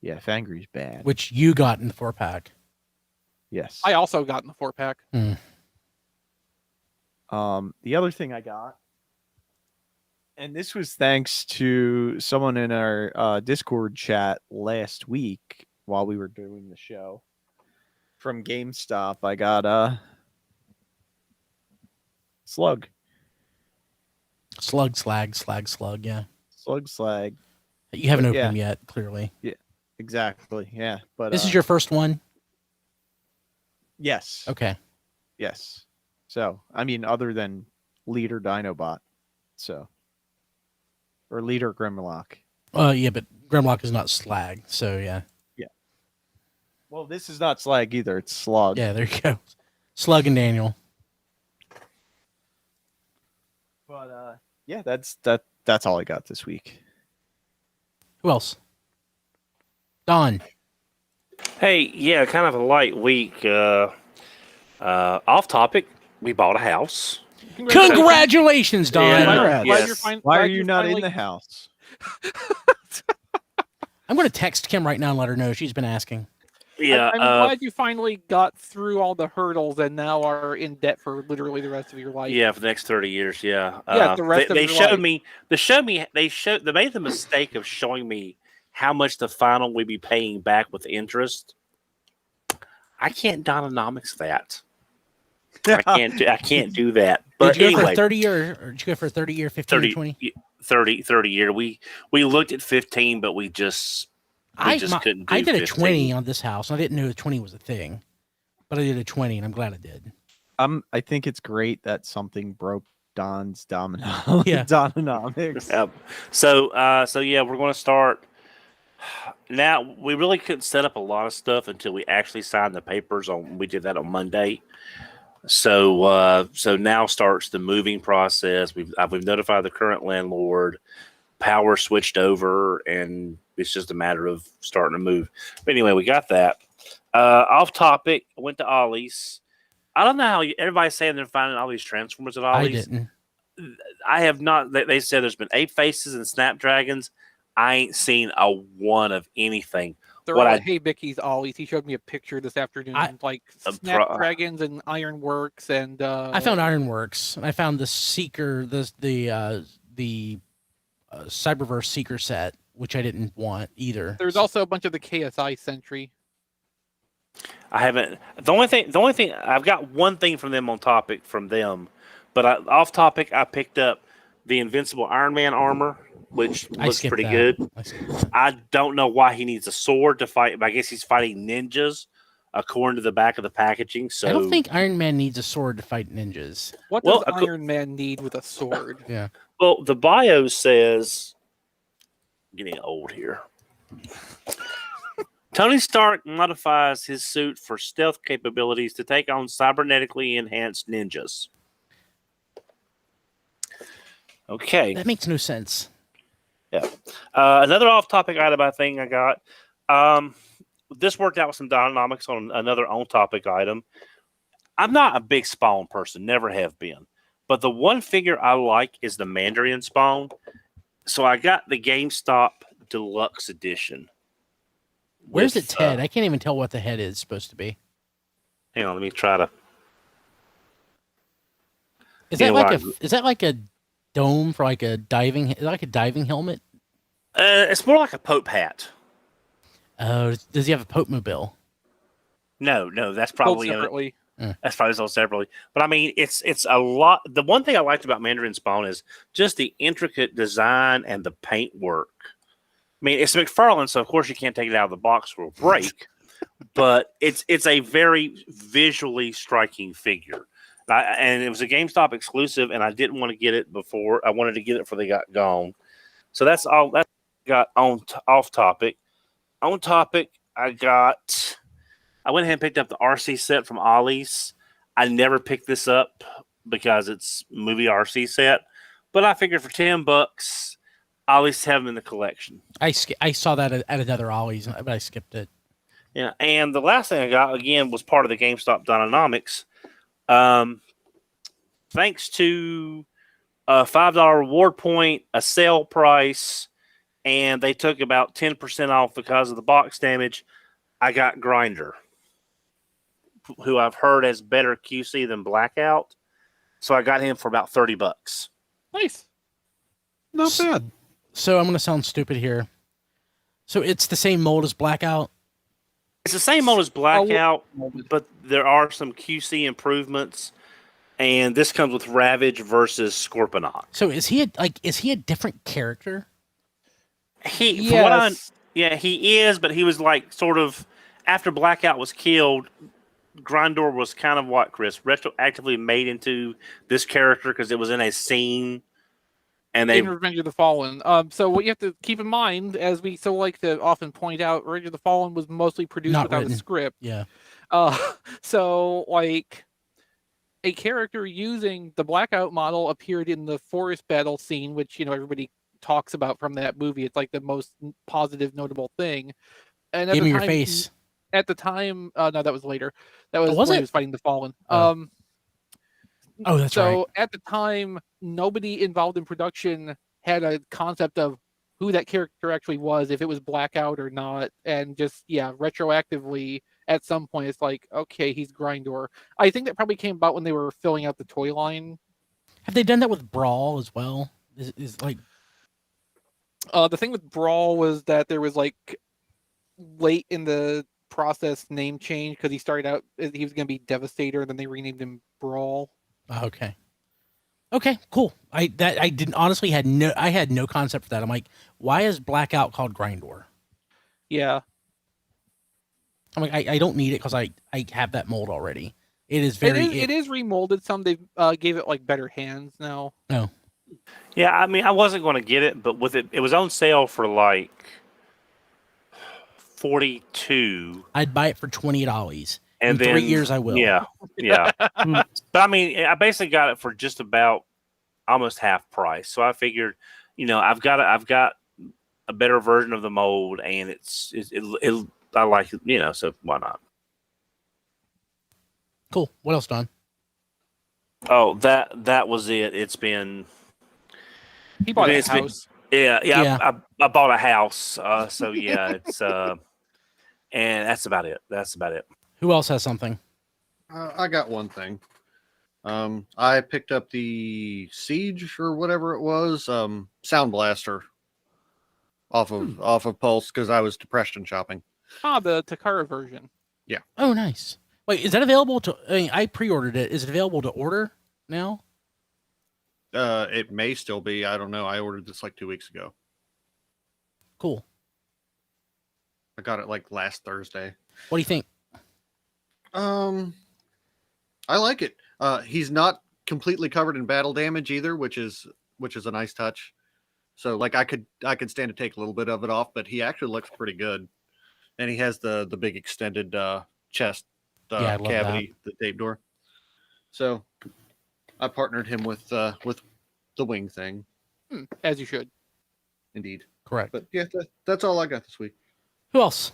Yeah, Fangry's bad. Which you got in the 4-pack. Yes. I also got in the 4-pack. The other thing I got, and this was thanks to someone in our Discord chat last week while we were doing the show from GameStop, I got Slug. Slug, yeah. Slag. You haven't But opened yeah. them yet, clearly. Yeah, exactly. Yeah, but This is your first one? yes. Okay. Yes. So, I mean, other than Leader Dinobot, or Leader Grimlock. Yeah, but Grimlock is not Slag, so yeah. Well, this is not Slag either. It's Slug. Yeah, there you go. Slug and Daniel. But yeah, that's all I got this week. Who else? Don. Hey, yeah, kind of a light week. Off topic, we bought a house. Congratulations, Don. Yeah. Yes. Why are you not in the house? I'm going to text Kim right now and let her know. She's been asking. Yeah, I'm glad you finally got through all the hurdles and now are in debt for literally the rest of your life. yeah, for the next 30 years. Yeah, Yeah, the rest of they your showed life. me. They made the mistake of showing me how much the final we'd be paying back with interest. I can't Dononomics that. I can't do that. But Did you go anyway, for 30 year, or did you go for 30 year, 15 or 20? 30 year. We looked at 15, but we just couldn't do I did a 15. 20 on this house. I didn't know 20 was a thing, but I did a 20, and I'm glad I did. I think it's great that something broke Don's Domino. Yeah. Donomics. Yep. So yeah, we're going to start. Now, we really couldn't set up a lot of stuff until we actually signed the papers on. We did that on Monday. So now starts the moving process. We've notified the current landlord. Power switched over, and it's just a matter of starting to move. But anyway, we got that. Off topic, I went to Ollie's. I don't know how everybody's saying they're finding all these Transformers at Ollie's. I didn't. I have not. They said there's been 8 Faces and Snapdragons. I ain't seen a one of anything. They're What all I- at Hey Vicky's Ollies. He showed me a picture this afternoon, like pro- Snapdragons and Ironworks, and I found Ironworks. I found the Seeker, the Cyberverse Seeker set, which I didn't want either. there's also a bunch of the KSI Sentry. I haven't. The only thing I've got one thing from them on topic from them, but off topic, I picked up the Invincible Iron Man armor, which I looks skipped pretty that. good. I skipped that. I don't know why he needs a sword to fight. But I guess he's fighting ninjas, according to the back of the packaging. So I don't think Iron Man needs a sword to fight ninjas. What Well, does Iron Man need with a sword? Yeah. Well, the bio says, getting old here. Tony Stark modifies his suit for stealth capabilities to take on cybernetically enhanced ninjas. Okay. That makes no sense. Another off-topic item I think I got. This worked out with some dynamics on another on-topic item. I'm not a big Spawn person, never have been. But the one figure I like is the Mandarin Spawn. So I got the GameStop Deluxe Edition. Where's with, its head? I can't even tell what the head is supposed to be. Hang on, let me try to. Is You that know like what? is that like a dome for like a diving? Is that like a diving helmet? It's more like a Pope hat. Does he have a Pope mobile? No, that's Sold probably separately. that's probably sold separately. But I mean, it's a lot. The one thing I liked about Mandarin Spawn is just the intricate design and the paint work. I mean, it's McFarlane, so of course you can't take it out of the box or it'll break. But it's a very visually striking figure. And it was a GameStop exclusive, and I didn't want to get it before. I wanted to get it before they got gone. So that's all that I got on off topic. On topic, I went ahead and picked up the RC set from Ollie's. I never picked this up because it's movie RC set, but I figured for $10, Ollie's have them in the collection. I saw that at another Ollie's, but I skipped it. Yeah, and the last thing I got again was part of the GameStop Dynamics. Thanks to a $5 reward point, a sale price, and they took about 10% off because of the box damage. I got Grinder, who I've heard has better QC than Blackout. So I got him for about $30. Nice. Not bad. So I'm gonna sound stupid here. So it's the same mold as Blackout. It's the same mold as Blackout, but there are some QC improvements. And this comes with Ravage versus Scorponok. So is he a different character? From what I, Yes. yeah, he is, but he was like sort of after Blackout was killed. Grindor was kind of what, Chris, retroactively made into this character because it was in a scene, and they In Revenge of the Fallen. So what you have to keep in mind, as we so like to often point out, Revenge of the Fallen was mostly produced Not without written. a script. Yeah. So like a character using the Blackout model appeared in the forest battle scene, which everybody talks about from that movie. It's like the most positive, notable thing. And at Give the me your time, face. At the time, no, that was later. That was was when it? he was fighting the Fallen. Oh. Oh, that's So right. at the time, nobody involved in production had a concept of who that character actually was, if it was Blackout or not, and just retroactively at some point it's like, okay, he's Grindor. I think that probably came about when they were filling out the toy line. Have they done that with Brawl as well? Is like The thing with Brawl was that there was like late in the process name change because he started out he was going to be Devastator, and then they renamed him Brawl. okay. Okay, cool. I didn't honestly had no concept for that. I'm like, why is Blackout called Grindor? Yeah. I'm like, I don't need it because I have that mold already. It is very. It is remolded some. They gave it like better hands now. No. Yeah, I mean, I wasn't going to get it, but with it was on sale for like 42. I'd buy it for $20. And In then 3 years, I will. Yeah, yeah. But I mean, I basically got it for just about almost half price. So I figured, I've got a better version of the mold, and I like it, so why not? Cool. What else, Don? Oh, that was it. It's been. He bought a It's been- house. Yeah. I bought a house. So yeah, it's and that's about it. Who else has something? I got one thing. I picked up the Siege or whatever it was, Sound Blaster off of Pulse because I was depression shopping. The Takara version. Oh, nice. Wait, is that available to? I mean, I pre-ordered it. Is it available to order now? It may still be. I don't know. I ordered this like 2 weeks ago. Cool. I got it like last Thursday. What do you think? I like it. He's not completely covered in battle damage either, which is a nice touch. So like I could stand to take a little bit of it off, but he actually looks pretty good. And he has the big extended chest Yeah, I love cavity, the tape door. So I partnered him with the wing thing. As you should. Indeed. Correct. But yeah, that's all I got this week. Who else?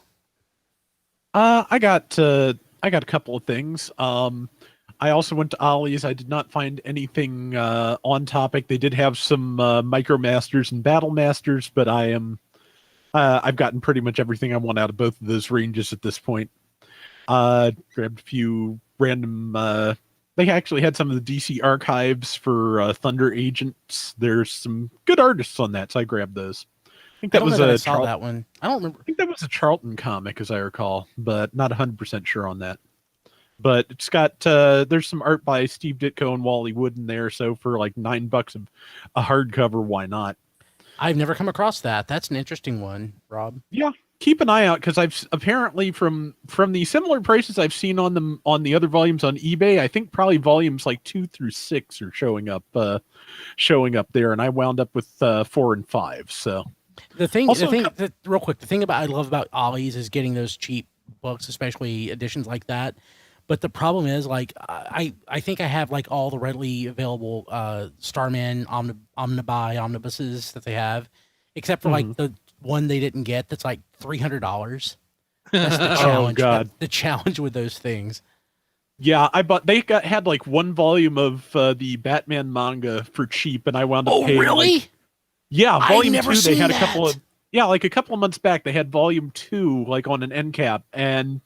I got a couple of things. I also went to Ollie's. I did not find anything on topic. They did have some Micro Masters and Battle Masters, but I've gotten pretty much everything I want out of both of those ranges at this point. Grabbed a few random. They actually had some of the DC archives for Thunder Agents. There's some good artists on that, so I grabbed those. I think I that don't was know that I a saw that one. I don't remember. I think that was a Charlton comic, as I recall, but not 100% sure on that. But it's got there's some art by Steve Ditko and Wally Wood in there, so for like $9 of a hardcover, why not? I've never come across that. That's an interesting one, Rob. Yeah, keep an eye out because I've apparently from the similar prices I've seen on them on the other volumes on eBay, I think probably volumes like 2 through 6 are showing up there, and I wound up with 4 and 5. So The thing, real quick, the thing I love about Ollie's is getting those cheap books, especially editions like that. But the problem is, like, I think I have like all the readily available Starman omnibuses that they have, except for like the one they didn't get that's like $300. That's the challenge. Oh God, the challenge with those things. Yeah, had like one volume of the Batman manga for cheap, and I wound up paying. Oh, really? Like, yeah, volume 2. They had a couple that. of like a couple of months back. They had volume 2 like on an end cap, and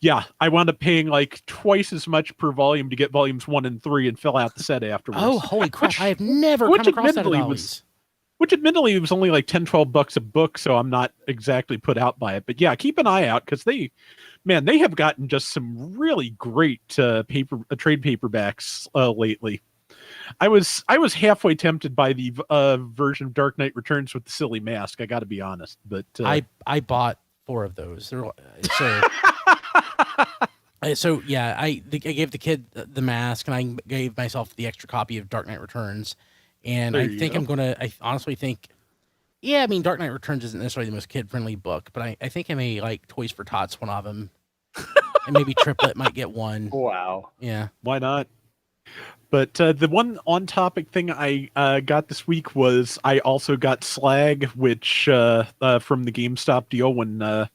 yeah, I wound up paying like twice as much per volume to get volumes 1 and 3, and fill out the set afterwards. Oh, holy crap! I have never come across that at Ollie's. Which admittedly was only like $10-12 a book, so I'm not exactly put out by it. But yeah, keep an eye out because they have gotten just some really great trade paperbacks lately. I was halfway tempted by the version of Dark Knight Returns with the silly mask. I got to be honest, but I bought 4 of those. So yeah, I gave the kid the mask, and I gave myself the extra copy of Dark Knight Returns. And I think I honestly think, yeah, I mean, Dark Knight Returns isn't necessarily the most kid-friendly book, but I think I may like Toys for Tots one of them. And maybe Triplet might get one. Wow. Yeah. Why not? But the one on-topic thing I got this week was I also got Slag, which from the GameStop deal when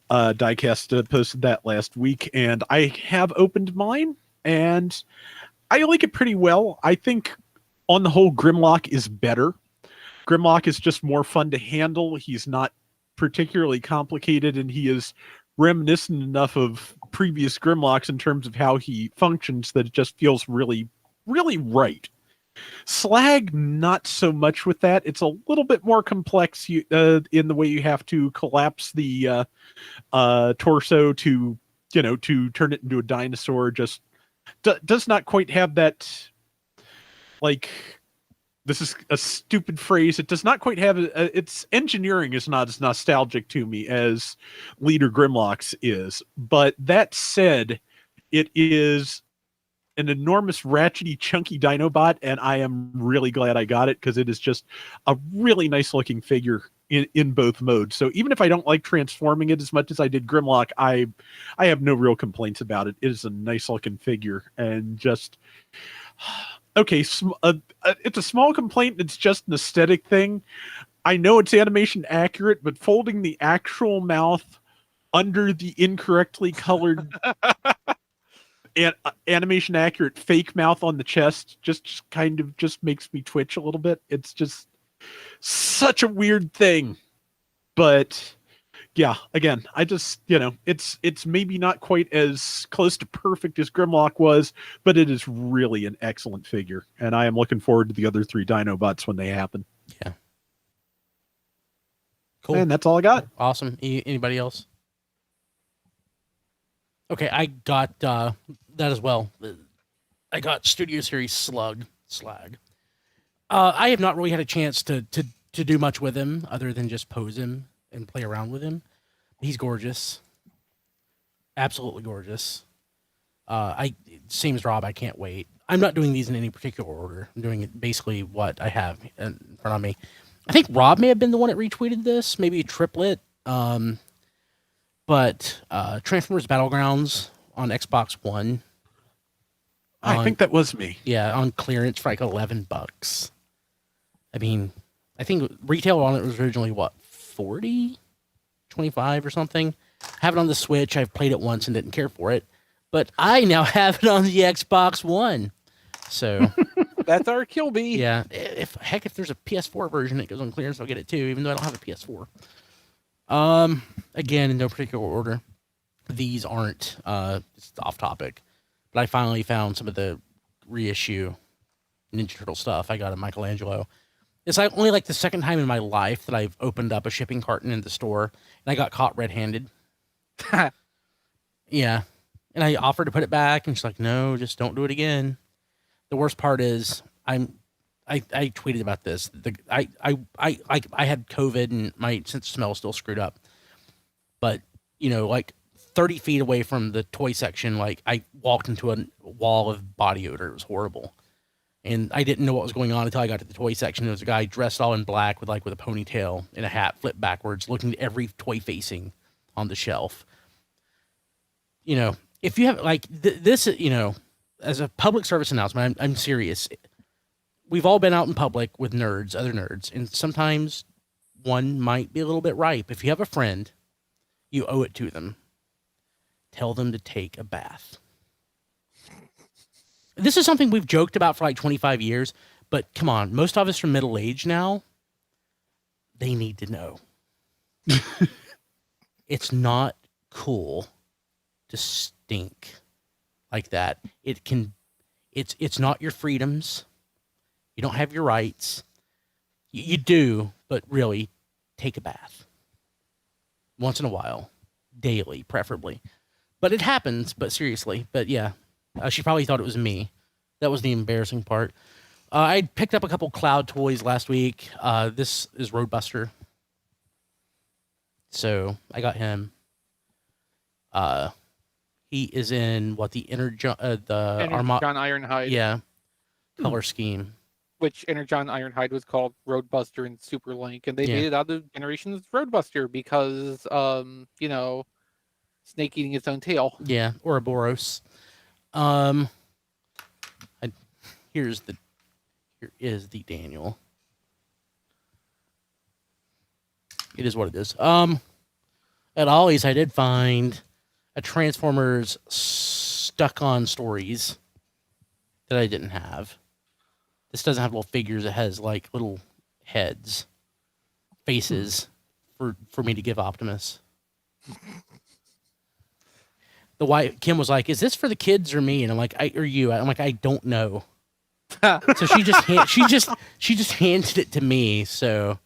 Diecast posted that last week. And I have opened mine, and I like it pretty well. I think on the whole, Grimlock is better. Grimlock is just more fun to handle. He's not particularly complicated, and he is reminiscent enough of previous Grimlocks in terms of how he functions that it just feels really, really right. Slag, not so much with that. It's a little bit more complex in the way you have to collapse the torso to turn it into a dinosaur. Just does not quite have that. Like, this is a stupid phrase. It does not quite have its engineering is not as nostalgic to me as Leader Grimlock's is. But that said, It is an enormous, ratchety, chunky Dinobot, and I am really glad I got it because it is just a really nice looking figure in both modes. So even if I don't like transforming it as much as I did Grimlock, I have no real complaints about it. It is a nice looking figure, and just okay. It's a small complaint. It's just an aesthetic thing. I know it's animation accurate, but folding the actual mouth under the incorrectly colored animation accurate fake mouth on the chest just kind of just makes me twitch a little bit. It's just such a weird thing. But yeah, again, I just, it's maybe not quite as close to perfect as Grimlock was, but it is really an excellent figure. And I am looking forward to the other 3 Dinobots when they happen. Yeah. Cool. And that's all I got. Awesome. Anybody else? Okay, I got that as well. I got Studio Series Slag. I have not really had a chance to do much with him other than just pose him and play around with him. He's gorgeous. Absolutely gorgeous. Same as Rob, I can't wait. I'm not doing these in any particular order. I'm doing it basically what I have in front of me. I think Rob may have been the one that retweeted this, maybe a triplet. But Transformers Battlegrounds on Xbox One. I think that was me. Yeah, on clearance for like $11. I mean, I think retail on it was originally what, 40, 25 or something. I have it on the Switch. I've played it once and didn't care for it, but I now have it on the Xbox One. So That's our Kilby. yeah, if there's a PS4 version that goes on clearance, I'll get it too, even though I don't have a PS4. Again, in no particular order. These aren't it's off topic, but I finally found some of the reissue Ninja Turtle stuff. I got a Michelangelo. It's only like the second time in my life that I've opened up a shipping carton in the store and I got caught red-handed. Yeah, and I offered to put it back, and she's like, "No, just don't do it again." The worst part is I tweeted about this. I had COVID and my sense of smell is still screwed up. But, like 30 feet away from the toy section, like I walked into a wall of body odor. It was horrible. And I didn't know what was going on until I got to the toy section. There was a guy dressed all in black with a ponytail and a hat flipped backwards, looking at every toy facing on the shelf. If you have this, as a public service announcement, I'm serious. We've all been out in public with other nerds, and sometimes one might be a little bit ripe. If you have a friend, you owe it to them. Tell them to take a bath. This is something we've joked about for like 25 years, but come on, most of us are middle age now. They need to know. It's not cool to stink like that. It's not your freedoms. You don't have your rights. You do, but really, take a bath. Once in a while. Daily, preferably. But it happens, but seriously. But yeah, she probably thought it was me. That was the embarrassing part. I picked up a couple Cloud toys last week. This is Roadbuster. So, I got him. He is in, the Energon Ironhide. Yeah. Color scheme. Which Energon Ironhide was called Roadbuster and Super Link, and they made it out of Generations Roadbuster because, snake eating its own tail. Yeah, Ouroboros. Here is the Daniel. It is what it is. At Ollie's, I did find a Transformers stuck-on stories that I didn't have. This doesn't have little figures. It has like little heads, faces for me to give Optimus. The wife Kim was like, "Is this for the kids or me?" And I'm like, "Or you?" I'm like, "I don't know." So she just handed it to me. So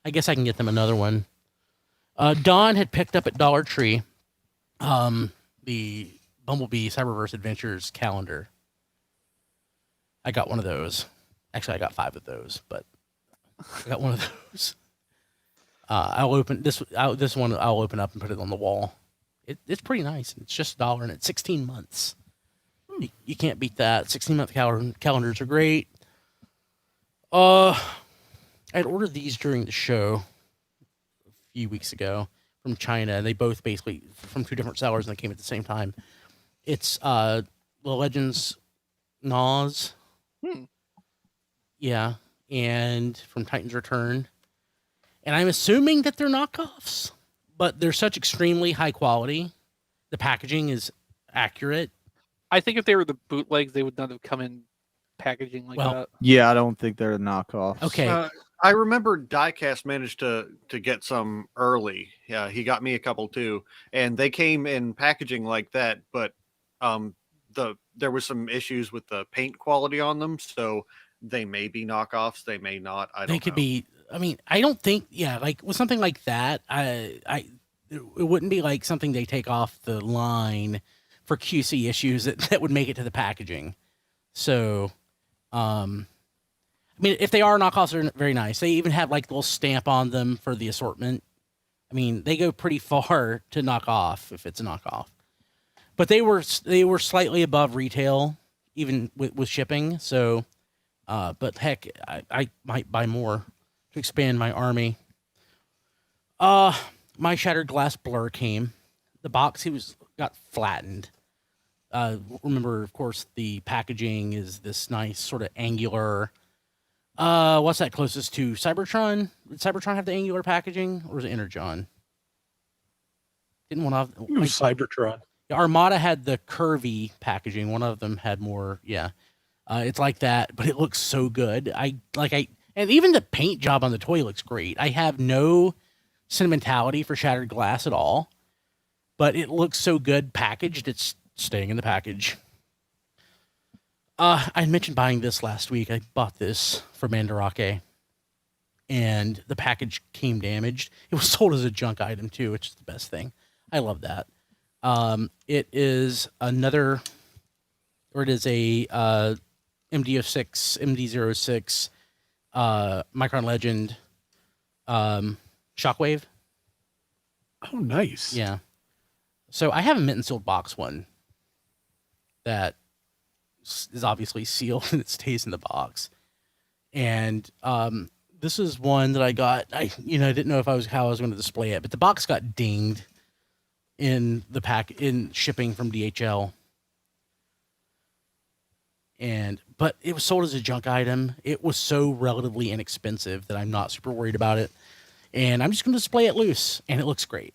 I guess I can get them another one. Dawn had picked up at Dollar Tree the Bumblebee Cyberverse Adventures calendar. I got one of those. Actually, I got 5 of those, but I got one of those. I'll open this one. I'll open up and put it on the wall. It's pretty nice. It's just $1 and it's 16 months. You can't beat that. 16-month calendars are great. I'd ordered these during the show a few weeks ago from China, and they both basically from two different sellers, and they came at the same time. It's the Legends Nas. Yeah, and from Titan's Return. And I'm assuming that they're knockoffs, but they're such extremely high quality. The packaging is accurate. I think if they were the bootlegs, they would not have come in packaging like Well, that. Yeah, I don't think they're knockoffs. Okay. I remember Diecast managed to get some early. Yeah, he got me a couple too, and they came in packaging like that. But there was some issues with the paint quality on them, so they may be knockoffs. They may not. I don't know. They could be. I mean, I don't think. Yeah, like with something like that, it wouldn't be like something they take off the line for QC issues that would make it to the packaging. So, I mean, if they are knockoffs, they're very nice. They even have like a little stamp on them for the assortment. I mean, they go pretty far to knock off if it's a knockoff. But they were slightly above retail, even with shipping. So, but heck, I might buy more to expand my army. My Shattered Glass Blur came. The box got flattened. Remember, of course, the packaging is this nice sort of angular. What's that closest to Cybertron? Did Cybertron have the angular packaging, or was it Energon? Didn't one of It was Cybertron. Armada had the curvy packaging. One of them had more. Yeah, it's like that, but it looks so good. And even the paint job on the toy looks great. I have no sentimentality for Shattered Glass at all, but it looks so good packaged. It's staying in the package. I mentioned buying this last week. I bought this for Mandarake, and the package came damaged. It was sold as a junk item too, which is the best thing. I love that. It is a MD06 Micron Legend Shockwave. Oh, nice. Yeah. So I have a mint and sealed box one that is obviously sealed and it stays in the box. And this is one that I got. I didn't know how I was going to display it, but the box got dinged in shipping from DHL. But it was sold as a junk item. It was so relatively inexpensive that I'm not super worried about it. And I'm just going to display it loose, and it looks great.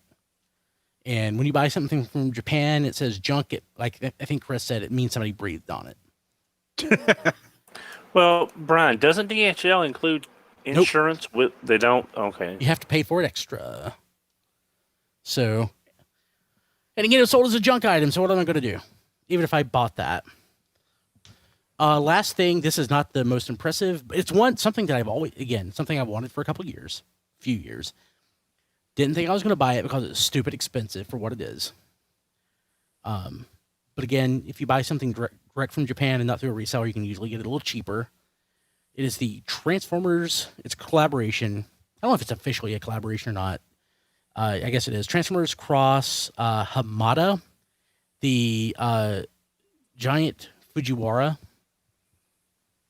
And when you buy something from Japan, it says junk. Like I think Chris said, it means somebody breathed on it. Well, Brian, doesn't DHL include insurance? They don't? Okay. You have to pay for it extra. So, and again, it's sold as a junk item, so what am I going to do? Even if I bought that. Last thing, this is not the most impressive, but it's something that something I've wanted for a few years. Didn't think I was going to buy it because it's stupid expensive for what it is. But again, if you buy something direct from Japan and not through a reseller, you can usually get it a little cheaper. It is the Transformers. It's a collaboration. I don't know if it's officially a collaboration or not. I guess it is. Transformers Cross Hamada, the giant Fujiwara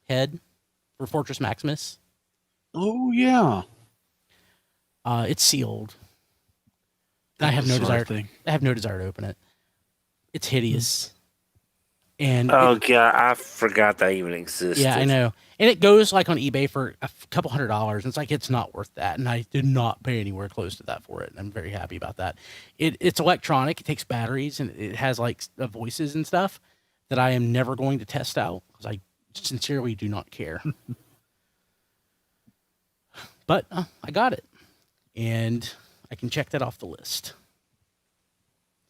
head for Fortress Maximus. Oh, yeah. It's sealed. I have no desire to open it. It's hideous. And God, I forgot that even existed. Yeah, I know. And it goes like on eBay for a couple $100. And it's like, it's not worth that. And I did not pay anywhere close to that for it. And I'm very happy about that. It's electronic. It takes batteries and it has like voices and stuff that I am never going to test out because I sincerely do not care. But I got it. And I can check that off the list.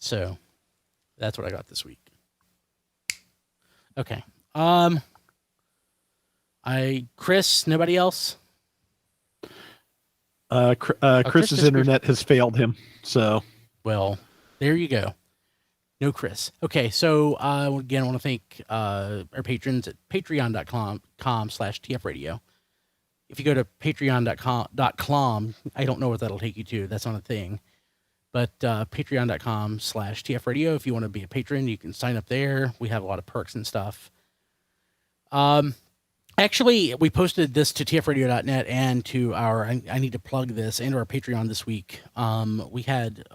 So that's what I got this week. Okay. Chris, nobody else? Chris's internet has failed him. So, well, there you go. No Chris. Okay, so again, I want to thank our patrons at patreon.com/tfradio. If you go to patreon.com, I don't know what that'll take you to. That's not a thing. But patreon.com/tfradio. If you want to be a patron, you can sign up there. We have a lot of perks and stuff. Actually, we posted this to tfradio.net and to our, I need to plug this, and our Patreon this week. We had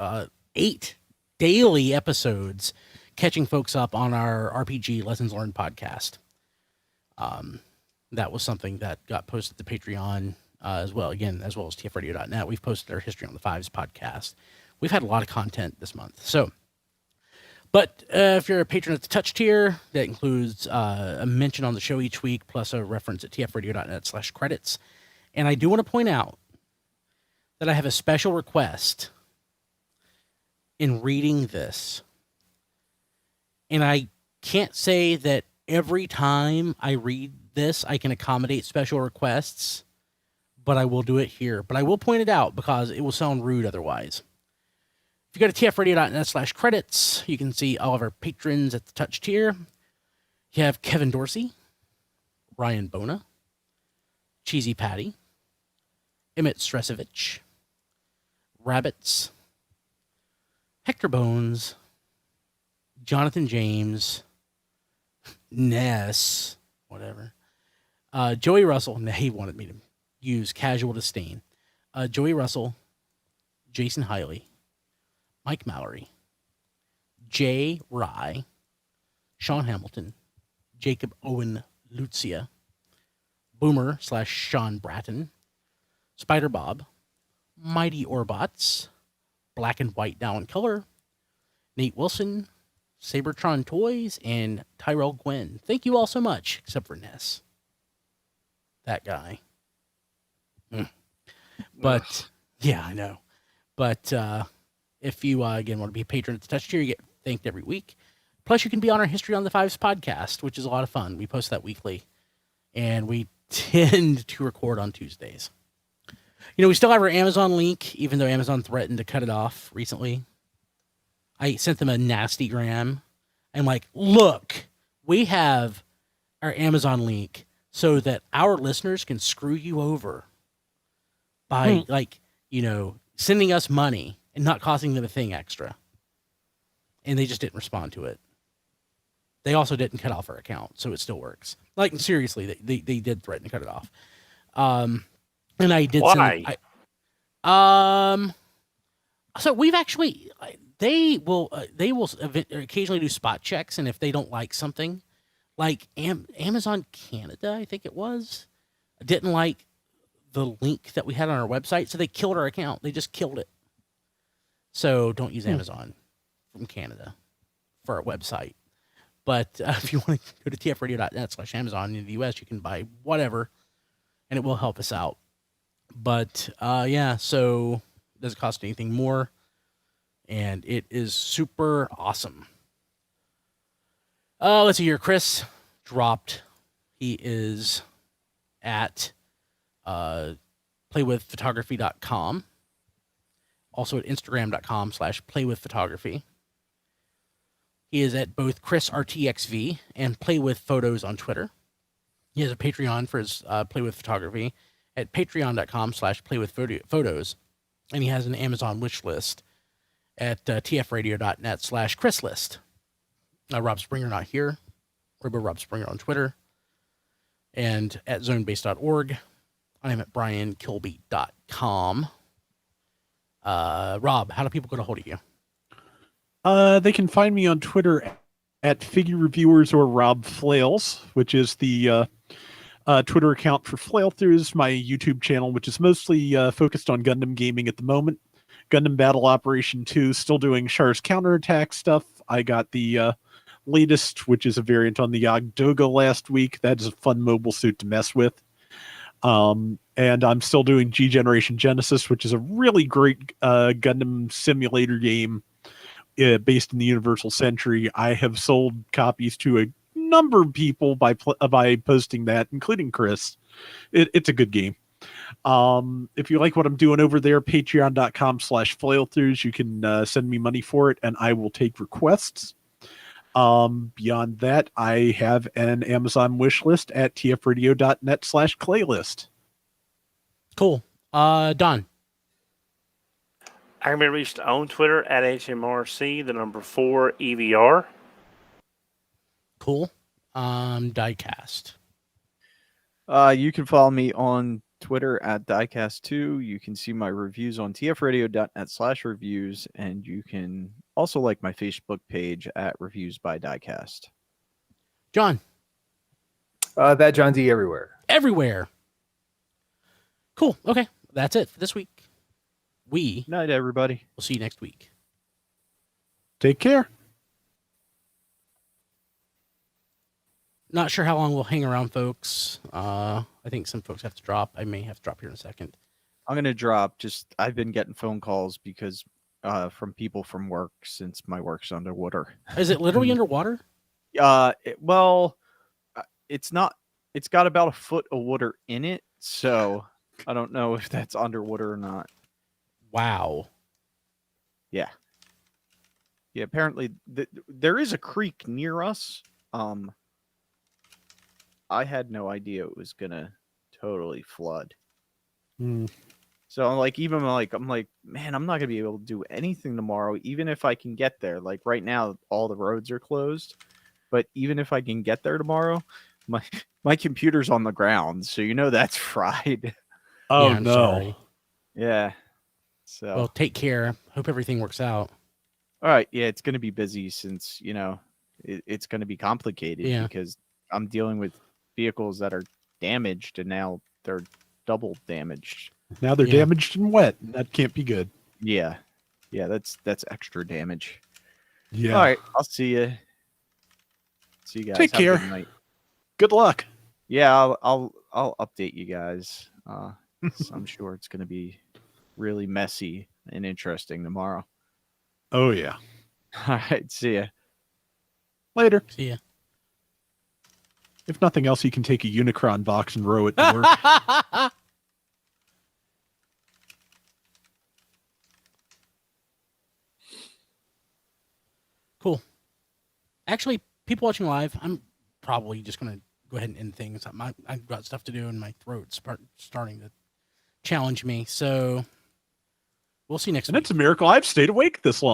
8 daily episodes catching folks up on our RPG Lessons Learned podcast. That was something that got posted to Patreon as well, again, as well as tfradio.net. We've posted our History on the Fives podcast. We've had a lot of content this month. So, but if you're a patron at the touch tier, that includes a mention on the show each week, plus a reference at tfradio.net/credits. And I do want to point out that I have a special request in reading this. And I can't say that every time I read this, I can accommodate special requests, but I will do it here. But I will point it out because it will sound rude otherwise. If you go to tfradio.net/credits, you can see all of our patrons at the touch tier. You have Kevin Dorsey, Ryan Bona, Cheesy Patty, Emmett Stresovich, Rabbits, Hector Bones, Jonathan James, Ness, whatever. Joey Russell, and he wanted me to use casual disdain. Joey Russell, Jason Hiley, Mike Mallory, Jay Rye, Sean Hamilton, Jacob Owen Lucia, Boomer/Sean Bratton, Spider Bob, Mighty Orbots, Black and White Now in Color, Nate Wilson, Cybertron Toys, and Tyrell Gwynn. Thank you all so much, except for Ness. That guy. But, yeah, I know. But if you, again, want to be a patron at the touch tier, you get thanked every week. Plus, you can be on our History on the Fives podcast, which is a lot of fun. We post that weekly, and we tend to record on Tuesdays. You know, we still have our Amazon link, even though Amazon threatened to cut it off recently. I sent them a nasty gram. I'm like, look, we have our Amazon link so that our listeners can screw you over by, sending us money and not costing them a thing extra. And they just didn't respond to it. They also didn't cut off our account, so it still works. Like, seriously, they did threaten to cut it off. And I did. Why? So we've actually, they will occasionally do spot checks, and if they don't like something, like Amazon Canada, I think it was, didn't like the link that we had on our website, so they killed our account. They just killed it. So don't use Amazon from Canada for our website. But if you want to go to tfradio.net/Amazon in the US, you can buy whatever, and it will help us out. But yeah, so it doesn't cost anything more, and it is super awesome. Let's see here. Chris dropped. He is at playwithphotography.com. Also at instagram.com/playwithphotography. He is at both ChrisRTXV and PlaywithPhotos on Twitter. He has a Patreon for his Play With Photography at patreon.com/playwithphotos. And he has an Amazon wish list at tfradio.net/ChrisList. Rob Springer not here. Rob Springer on Twitter. And at zonebase.org. I am at briankilby.com. Rob, how do people get a hold of you? They can find me on Twitter at Figure Reviewers or Rob Flails, which is the Twitter account for Flail Throughs, my YouTube channel, which is mostly focused on Gundam gaming at the moment. Gundam Battle Operation 2, still doing Char's counterattack stuff. I got the latest, which is a variant on the Yogdoga last week. That is a fun mobile suit to mess with. And I'm still doing G Generation Genesis, which is a really great Gundam simulator game based in the Universal Century. I have sold copies to a number of people by posting that, including Chris. It's a good game. If you like what I'm doing over there, patreon.com/flailthroughs, you can send me money for it, and I will take requests. Beyond that, I have an Amazon wish list at tfradio.net/claylist. Cool. Don. I can be reached on Twitter at HMRC, the number 4 EVR. Cool. Diecast. You can follow me on Twitter at Diecast2. You can see my reviews on tfradio.net/reviews, and you can also like my Facebook page at Reviews by Diecast. John. That John D everywhere. Everywhere. Cool. Okay. That's it for this week. We Night, everybody. will see you next week. Take care. Not sure how long we'll hang around, folks. I think some folks have to drop. I may have to drop here in a second. I'm gonna drop. I've been getting phone calls because from people from work since my work's underwater. Is it literally underwater? It's not. It's got about a foot of water in it, so I don't know if that's underwater or not. Wow. Yeah. Apparently, there is a creek near us. I had no idea it was gonna totally flood. So I'm like, man, I'm not gonna be able to do anything tomorrow, even if I can get there. Like right now, all the roads are closed, but even if I can get there tomorrow, my computer's on the ground, so that's fried. Oh, Yeah, I'm no. sorry. Yeah. So Well, take care. Hope everything works out. all right, yeah, it's gonna be busy since it's gonna be complicated Yeah. because I'm dealing with vehicles that are damaged and now they're double damaged. Now they're Yeah. damaged and wet. That can't be good. Yeah, that's extra damage. Yeah. All right, I'll see you. See you guys. Take Have a good care. night. Good luck. Yeah, I'll update you guys. So I'm sure it's gonna be really messy and interesting tomorrow. Oh, yeah. All right, see ya. Later. See ya. If nothing else, you can take a Unicron box and row it to work. Cool. Actually, people watching live, I'm probably just going to go ahead and end things. I've got stuff to do, and my throat's starting to challenge me. So we'll see next And week. it's a miracle I've stayed awake this long.